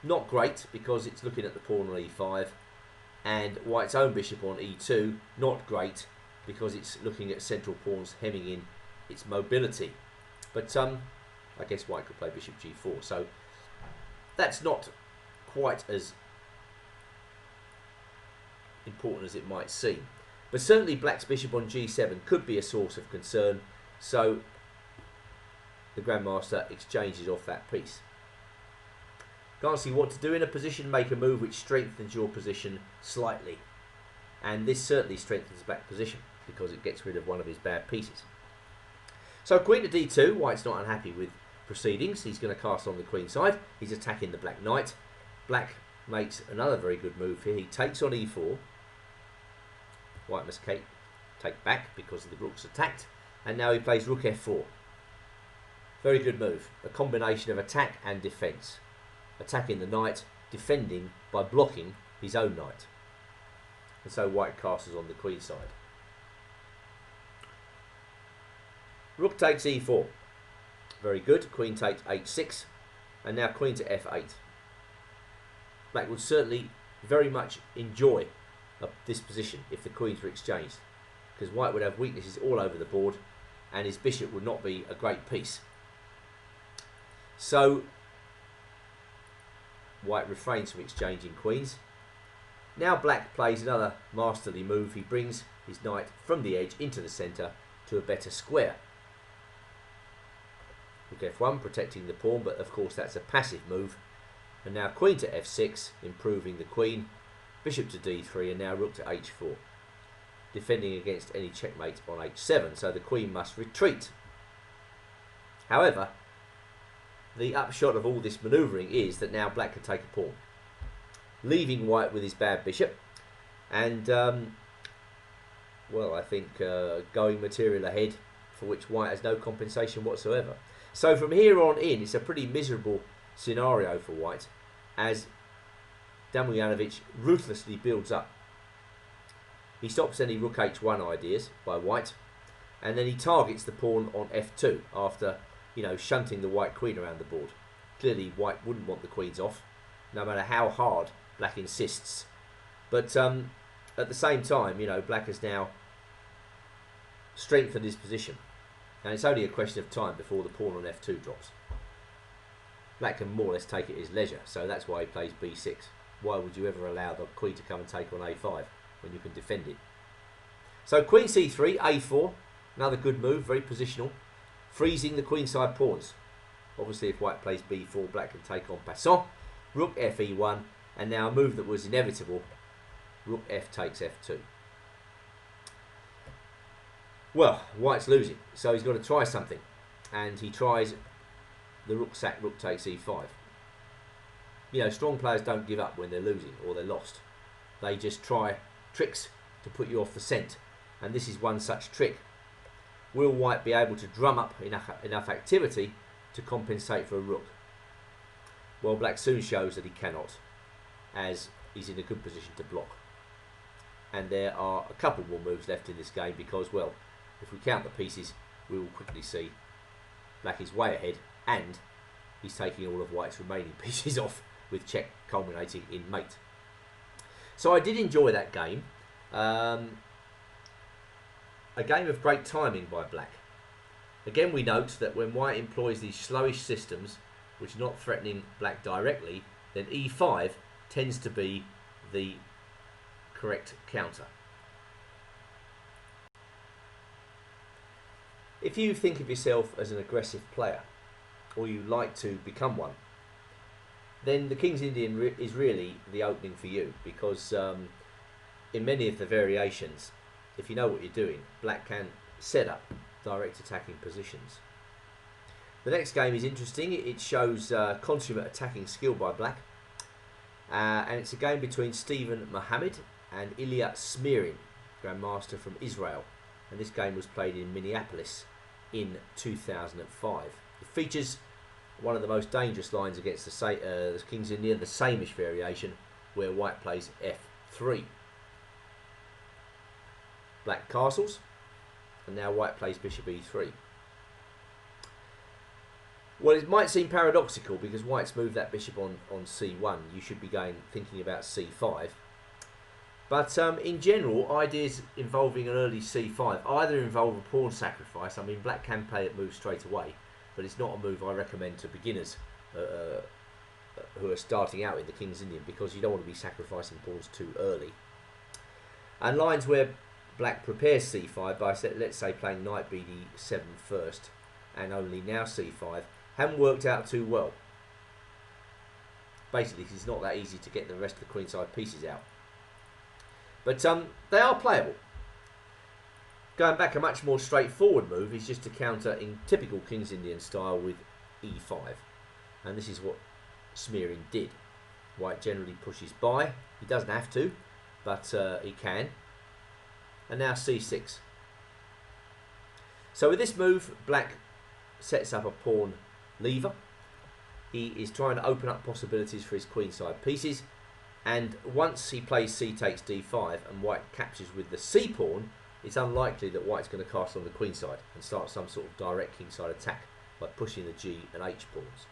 not great because it's looking at the pawn on e5, and White's own bishop on e2, not great because it's looking at central pawns hemming in its mobility. But I guess White could play bishop g4, so that's not quite as important as it might seem. But certainly Black's bishop on g7 could be a source of concern, so the Grandmaster exchanges off that piece. Can't see what to do in a position, make a move which strengthens your position slightly. And this certainly strengthens black's position because it gets rid of one of his bad pieces. So queen to d2, white's not unhappy with proceedings. He's going to cast on the queen side. He's attacking the black knight. Black makes another very good move here. He takes on e4. White must take back because the rook's attacked. And now he plays rook f4. Very good move. A combination of attack and defence. Attacking the knight, defending by blocking his own knight. And so white castles on the queen side. Rook takes e4. Very good. Queen takes h6. And now queen to f8. Black would certainly very much enjoy this position if the queens were exchanged, because white would have weaknesses all over the board and his bishop would not be a great piece. So white refrains from exchanging queens. Now black plays another masterly move. He brings his knight from the edge into the centre to a better square. Rook f1 protecting the pawn, but of course that's a passive move. And now queen to f6, improving the queen. Bishop to d3, and now rook to h4, defending against any checkmate on h7, so the queen must retreat. However, the upshot of all this manoeuvring is that now black can take a pawn, leaving white with his bad bishop, and well, I think going material ahead for which white has no compensation whatsoever. So from here on in, it's a pretty miserable scenario for white, as Damjanovic ruthlessly builds up. He stops any rook h1 ideas by white, and then he targets the pawn on f2 after, shunting the white queen around the board. Clearly white wouldn't want the queens off, no matter how hard black insists. But at the same time, black has now strengthened his position, and it's only a question of time before the pawn on f2 drops. Black can more or less take it at his leisure, so that's why he plays b6. Why would you ever allow the queen to come and take on a5 when you can defend it? So queen c3, a4, another good move, very positional, freezing the queenside pawns. Obviously if white plays b4, black can take on passant. Rook fe1, and now a move that was inevitable, rook f takes f2. Well, white's losing, so he's got to try something, and he tries the rook sack, rook takes e5. Strong players don't give up when they're losing or they're lost. They just try tricks to put you off the scent, and this is one such trick. Will white be able to drum up enough activity to compensate for a rook? Well, black soon shows that he cannot, as he's in a good position to block. And there are a couple more moves left in this game because, well, if we count the pieces, we will quickly see black is way ahead, and he's taking all of white's remaining pieces off, with check culminating in mate. So I did enjoy that game. A game of great timing by black. Again, we note that when white employs these slowish systems, which are not threatening black directly, then e5 tends to be the correct counter. If you think of yourself as an aggressive player, or you like to become one, then the King's Indian is really the opening for you, because in many of the variations, if you know what you're doing, black can set up direct attacking positions. The next game is interesting. It shows consummate attacking skill by black, and it's a game between Stephen Mohammed and Ilya Smirin, Grandmaster from Israel, and this game was played in Minneapolis in 2005. It features one of the most dangerous lines against the King's Indian, the Samish variation, where white plays f3. Black castles, and now white plays bishop e3. Well, it might seem paradoxical because white's moved that bishop on c1. You should be thinking about c5. But in general, ideas involving an early c5 either involve a pawn sacrifice. I mean, black can play that move straight away, but it's not a move I recommend to beginners who are starting out in the King's Indian, because you don't want to be sacrificing pawns too early. And lines where black prepares c5 by, let's say, playing knight bd7 first, and only now c5 haven't worked out too well. Basically, it's not that easy to get the rest of the queenside pieces out. But they are playable. Going back, a much more straightforward move is just to counter in typical King's Indian style with e5. And this is what Smearing did. White generally pushes by. He doesn't have to, but he can. And now c6. So with this move, black sets up a pawn lever. He is trying to open up possibilities for his queenside pieces. And once he plays c takes d5 and white captures with the c pawn, it's unlikely that white's going to castle on the queenside and start some sort of direct kingside attack by pushing the g and h pawns.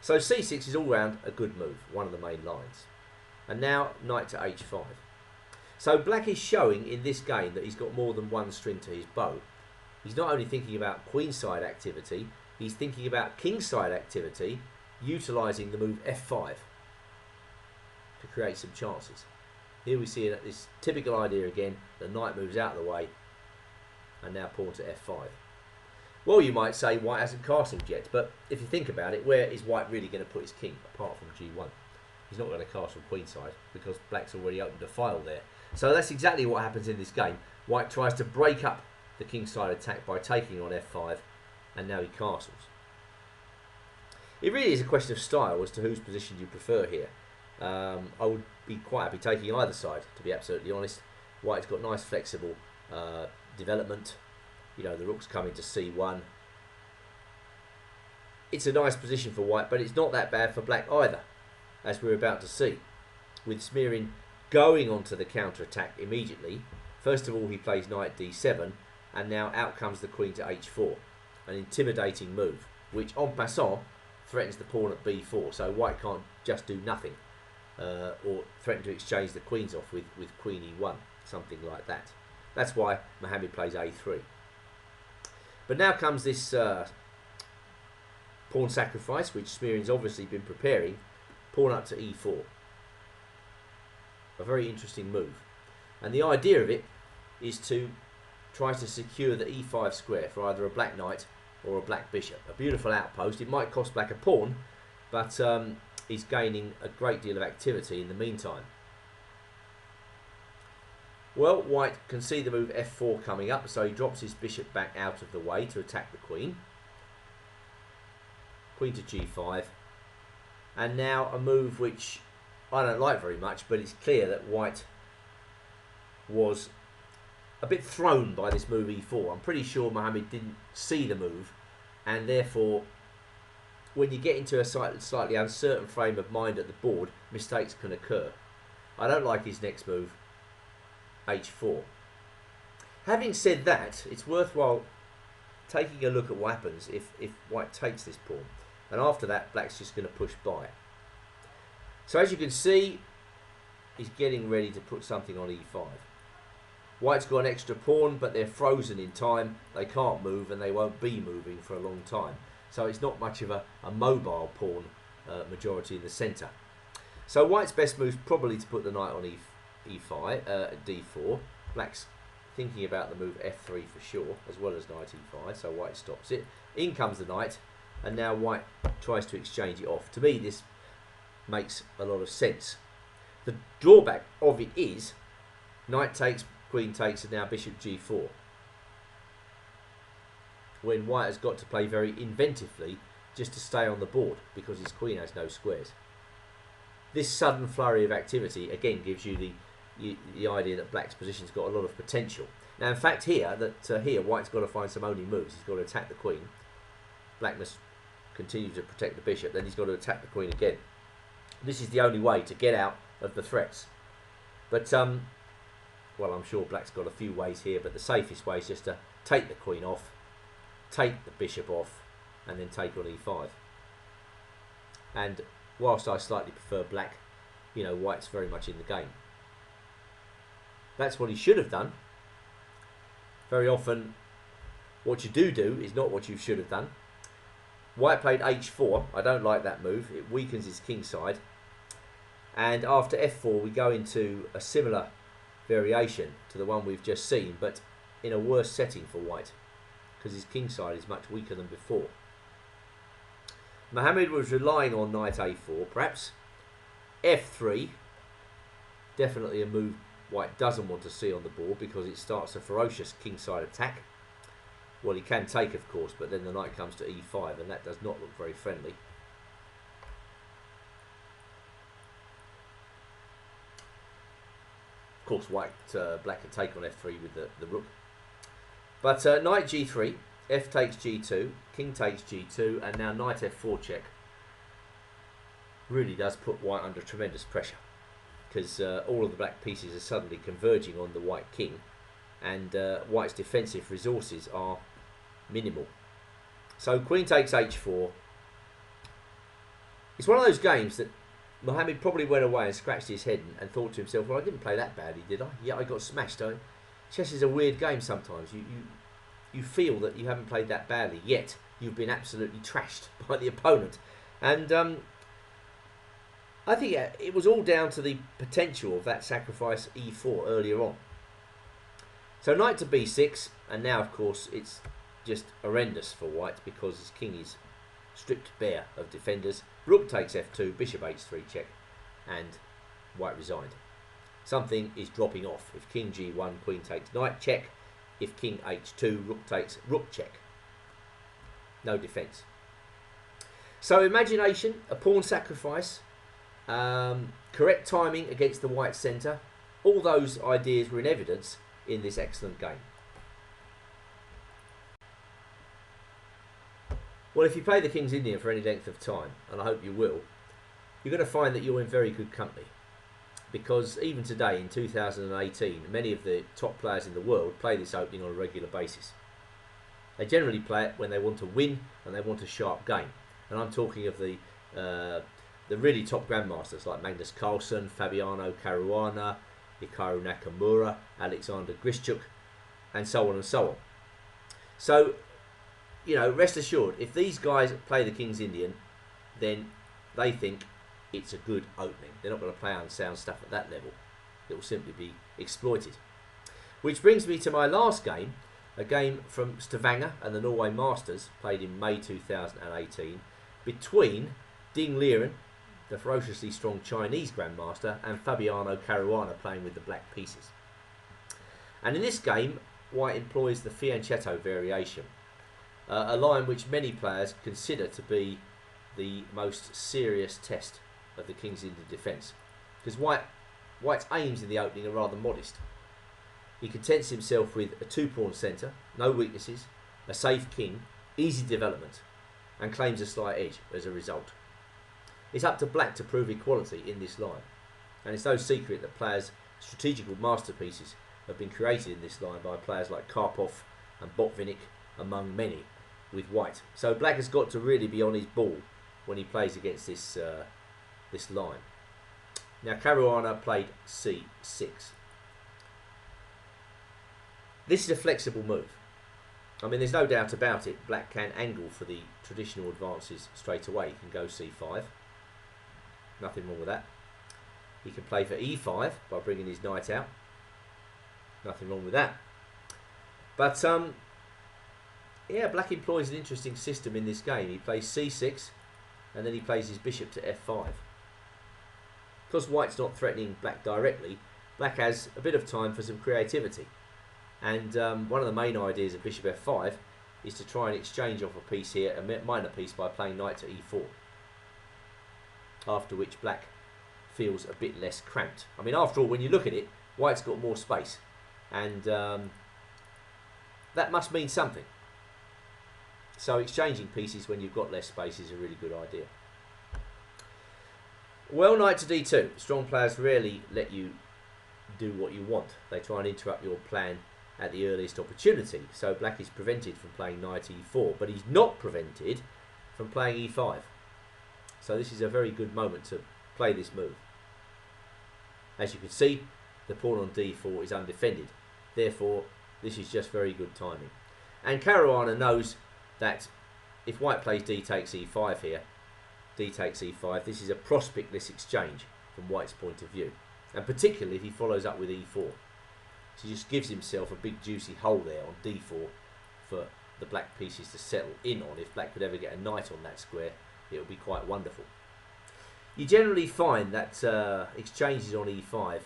So c6 is all round a good move, one of the main lines. And now knight to h5. So black is showing in this game that he's got more than one string to his bow. He's not only thinking about queenside activity, he's thinking about kingside activity, utilising the move f5 to create some chances. Here we see this typical idea again. The knight moves out of the way, and now pawn to f5. Well, you might say white hasn't castled yet, but if you think about it, where is white really going to put his king apart from g1? He's not going to castle queenside because black's already opened a file there. So that's exactly what happens in this game. White tries to break up the kingside attack by taking on f5, and now he castles. It really is a question of style as to whose position you prefer here. I would be quite happy taking either side, to be absolutely honest. White's got nice flexible development. You know, the rook's coming to c1. It's a nice position for white, but it's not that bad for black either, as we're about to see. With Smearing going onto the counter-attack immediately, first of all he plays knight d7, and now out comes the queen to h4. An intimidating move, which en passant threatens the pawn at b4, so white can't just do nothing. Or threaten to exchange the queens off with queen e1, something like that. That's why Mohammed plays a3. But now comes this pawn sacrifice, which Smearing's obviously been preparing. Pawn up to e4. A very interesting move. And the idea of it is to try to secure the e5 square for either a black knight or a black bishop. A beautiful outpost. It might cost black a pawn, but he's gaining a great deal of activity in the meantime. Well, white can see the move f4 coming up, so he drops his bishop back out of the way to attack the queen. Queen to g5. And now a move which I don't like very much, but it's clear that white was a bit thrown by this move e4. I'm pretty sure Mohammed didn't see the move, and therefore when you get into a slightly uncertain frame of mind at the board, mistakes can occur. I don't like his next move, h4. Having said that, it's worthwhile taking a look at what happens if white takes this pawn, and after that black's just going to push by. So as you can see, he's getting ready to put something on e5. White's got an extra pawn, but they're frozen in time. They can't move, and they won't be moving for a long time. So it's not much of a mobile pawn majority in the centre. So white's best move is probably to put the knight on e5, d4. Black's thinking about the move f3 for sure, as well as knight e5, so white stops it. In comes the knight, and now white tries to exchange it off. To me, this makes a lot of sense. The drawback of it is knight takes, queen takes, and now bishop g4. When white has got to play very inventively just to stay on the board because his queen has no squares. This sudden flurry of activity again gives you the idea that black's position's got a lot of potential. Now in fact here white's got to find some only moves. He's got to attack the queen. Black must continue to protect the bishop, then he's got to attack the queen again. This is the only way to get out of the threats. But well, I'm sure black's got a few ways here, but the safest way is just to take the queen off, take the bishop off, and then take on e5. And whilst I slightly prefer black, you know, white's very much in the game. That's what he should have done. Very often what you do is not what you should have done. White played h4. I don't like that move. It weakens his king side. And after f4 we go into a similar variation to the one we've just seen, but in a worse setting for white. because his king side is much weaker than before. Mohammed was relying on knight a4, perhaps f3, definitely a move white doesn't want to see on the board because it starts a ferocious kingside attack. Well, he can take, of course, but then the knight comes to e5, and that does not look very friendly. Of course, black can take on f3 with the rook. But knight g3, f takes g2, king takes g2, and now knight f4 check really does put white under tremendous pressure, because all of the black pieces are suddenly converging on the white king, and white's defensive resources are minimal. So queen takes h4. It's one of those games that Mohammed probably went away and scratched his head and thought to himself, well, I didn't play that badly, did I? Yeah, I got smashed. Chess is a weird game sometimes. You feel that you haven't played that badly, yet you've been absolutely trashed by the opponent. And I think it was all down to the potential of that sacrifice e4 earlier on. So knight to b6, and now, of course, it's just horrendous for white because his king is stripped bare of defenders. Rook takes f2, bishop h3 check, and white resigned. Something is dropping off. If king g1, queen takes knight check. If king h2, rook takes rook check. No defence. So imagination, a pawn sacrifice, correct timing against the white centre, all those ideas were in evidence in this excellent game. Well, if you play the King's Indian for any length of time, and I hope you will, you're going to find that you're in very good company. Because even today, in 2018, many of the top players in the world play this opening on a regular basis. They generally play it when they want to win and they want a sharp game. And I'm talking of the really top grandmasters like Magnus Carlsen, Fabiano Caruana, Hikaru Nakamura, Alexander Grischuk, and so on and so on. So, you know, rest assured, if these guys play the King's Indian, then they think it's a good opening. They're not going to play unsound stuff at that level. It will simply be exploited. Which brings me to my last game, a game from Stavanger and the Norway Masters, played in May 2018, between Ding Liren, the ferociously strong Chinese grandmaster, and Fabiano Caruana playing with the black pieces. And in this game, white employs the fianchetto variation, a line which many players consider to be the most serious test of the King's Indian defence, because White's aims in the opening are rather modest. He contents himself with a two-pawn centre, no weaknesses, a safe king, easy development, and claims a slight edge as a result. It's up to black to prove equality in this line, and it's no secret that players' strategical masterpieces have been created in this line by players like Karpov and Botvinnik, among many, with white. So black has got to really be on his ball when he plays against this line. Now Caruana played c6. This is a flexible move. I mean, there's no doubt about it. Black can angle for the traditional advances straight away. He can go c5. Nothing wrong with that. He can play for e5 by bringing his knight out. Nothing wrong with that. But yeah, black employs an interesting system in this game. He plays c6, and then he plays his bishop to f5. Because white's not threatening black directly, black has a bit of time for some creativity. And one of the main ideas of bishop f5 is to try and exchange off a piece here, a minor piece, by playing knight to e4. After which black feels a bit less cramped. I mean, after all, when you look at it, white's got more space. And that must mean something. So exchanging pieces when you've got less space is a really good idea. Well, knight to d2. Strong players rarely let you do what you want. They try and interrupt your plan at the earliest opportunity. So black is prevented from playing knight e4, but he's not prevented from playing e5. So this is a very good moment to play this move. As you can see, the pawn on d4 is undefended. Therefore, this is just very good timing. And Caruana knows that if white plays d takes e5 here, d takes e5, this is a prospectless exchange from white's point of view. And particularly if he follows up with e4. So he just gives himself a big juicy hole there on d4 for the black pieces to settle in on. If black could ever get a knight on that square, it would be quite wonderful. You generally find that exchanges on e5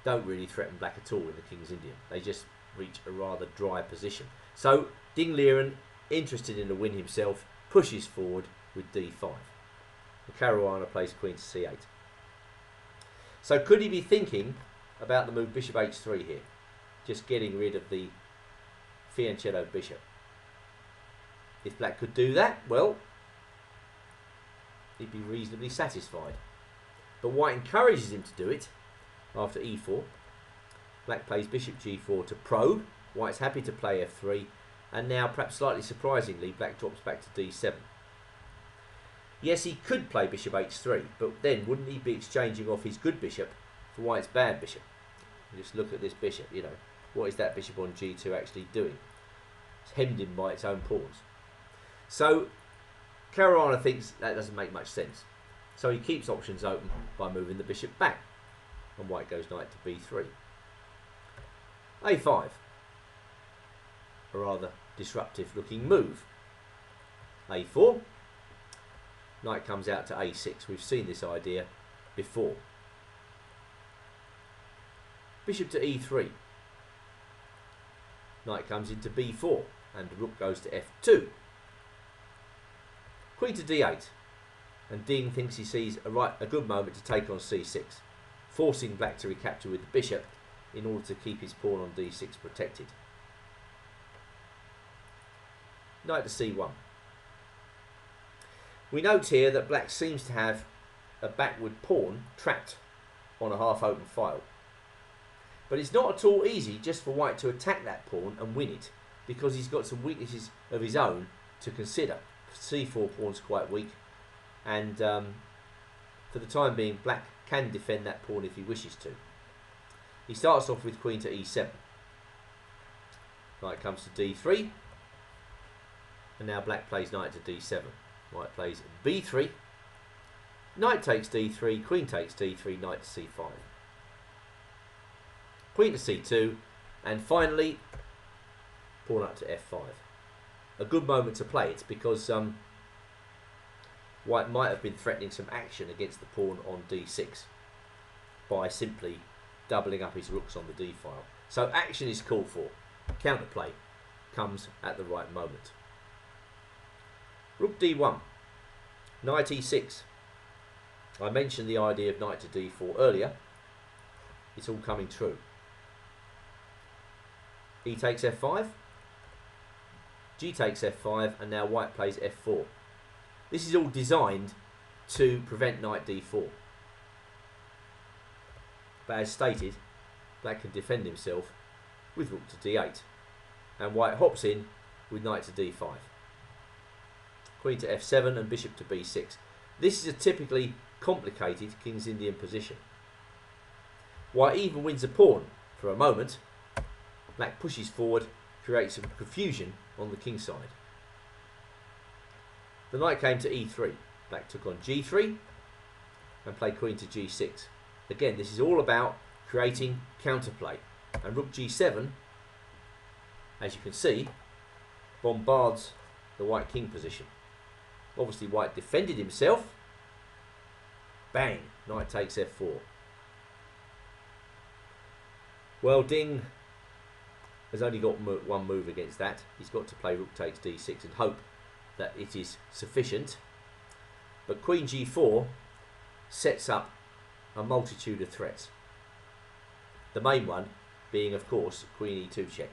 don't really threaten black at all in the King's Indian. They just reach a rather dry position. So Ding Liren, interested in the win himself, pushes forward with d5. And Caruana plays queen to c8. So could he be thinking about the move bishop h3 here? Just getting rid of the fianchetto bishop. If black could do that, well, he'd be reasonably satisfied. But white encourages him to do it after e4. Black plays bishop g4 to probe. White's happy to play f3. And now, perhaps slightly surprisingly, black drops back to d7. Yes, he could play bishop h3, but then wouldn't he be exchanging off his good bishop for white's bad bishop? Just look at this bishop, you know. What is that bishop on g2 actually doing? It's hemmed in by its own pawns. So Caruana thinks that doesn't make much sense. So he keeps options open by moving the bishop back. And white goes knight to b3. a5. A rather disruptive looking move. a4. Knight comes out to a6. We've seen this idea before. Bishop to e3. Knight comes into b4 and rook goes to f2. Queen to d8, and Ding thinks he sees a good moment to take on c6, forcing black to recapture with the bishop in order to keep his pawn on d6 protected. Knight to c1. We note here that black seems to have a backward pawn trapped on a half open file. But it's not at all easy just for white to attack that pawn and win it, because he's got some weaknesses of his own to consider. c4 pawn's quite weak, and for the time being black can defend that pawn if he wishes to. He starts off with queen to e7. Knight comes to d3, and now black plays knight to d7. White plays b3, knight takes d3, queen takes d3, knight to c5. Queen to c2, and finally pawn up to f5. A good moment to play it because white might have been threatening some action against the pawn on d6 by simply doubling up his rooks on the d file. So action is called for. Counterplay comes at the right moment. Rook d1, knight e6. I mentioned the idea of knight to d4 earlier. It's all coming true. E takes f5, g takes f5, and now white plays f4. This is all designed to prevent knight d4. But as stated, black can defend himself with rook to d8. And white hops in with knight to d5. Queen to f7 and bishop to b6. This is a typically complicated King's Indian position. White even wins a pawn for a moment. Black pushes forward, creates some confusion on the king side. The knight came to e3. Black took on g3 and played queen to g6. Again, this is all about creating counterplay. And rook g7, as you can see, bombards the white king position. Obviously white defended himself. Bang! Knight takes f4. Well, Ding has only got one move against that. He's got to play rook takes d6 and hope that it is sufficient. But queen g4 sets up a multitude of threats. The main one being, of course, queen e2 check.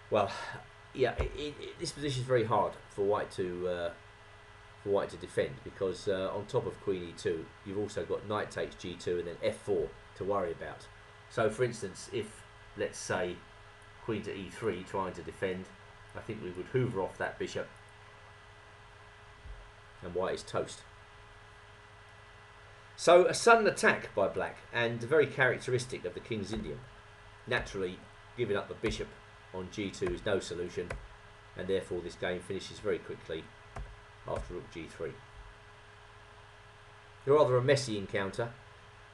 Well, yeah, this position is very hard for white to defend because on top of queen e2, you've also got knight takes g2 and then f4 to worry about. So, for instance, if let's say queen to e3 trying to defend, I think we would hoover off that bishop, and white is toast. So, a sudden attack by black, and very characteristic of the King's Indian. Naturally, giving up the bishop on g2 is no solution, and therefore this game finishes very quickly after rook g3. Rather a messy encounter,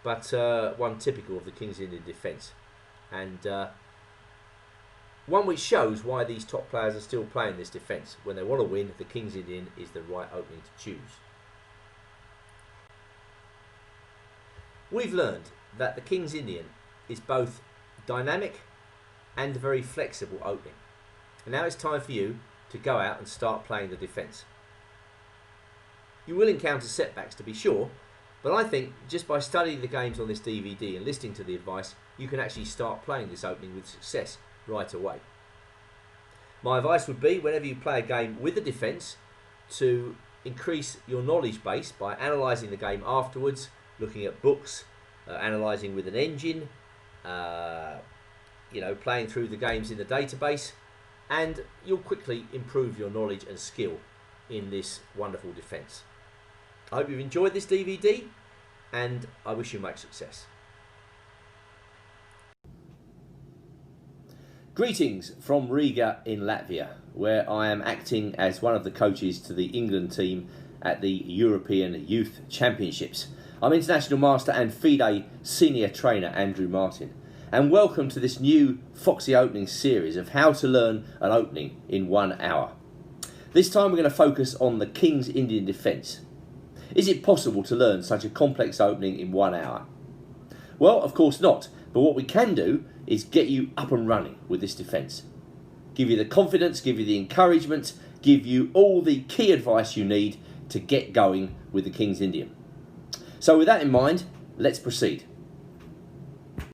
but one typical of the King's Indian defence. And one which shows why these top players are still playing this defence. When they want to win, the King's Indian is the right opening to choose. We've learned that the King's Indian is both dynamic and a very flexible opening. And now it's time for you to go out and start playing the defence. You will encounter setbacks, to be sure, but I think just by studying the games on this DVD and listening to the advice, you can actually start playing this opening with success right away. My advice would be, whenever you play a game with the defence, to increase your knowledge base by analysing the game afterwards, looking at books, analysing with an engine, playing through the games in the database, and you'll quickly improve your knowledge and skill in this wonderful defence. I hope you've enjoyed this DVD, and I wish you much success. Greetings from Riga in Latvia, where I am acting as one of the coaches to the England team at the European Youth Championships. I'm International Master and FIDE Senior Trainer Andrew Martin, and welcome to this new Foxy Opening series of how to learn an opening in 1 hour. This time we're going to focus on the King's Indian defence. Is it possible to learn such a complex opening in 1 hour? Well, of course not, but what we can do is get you up and running with this defence. Give you the confidence, give you the encouragement, give you all the key advice you need to get going with the King's Indian. So with that in mind, let's proceed.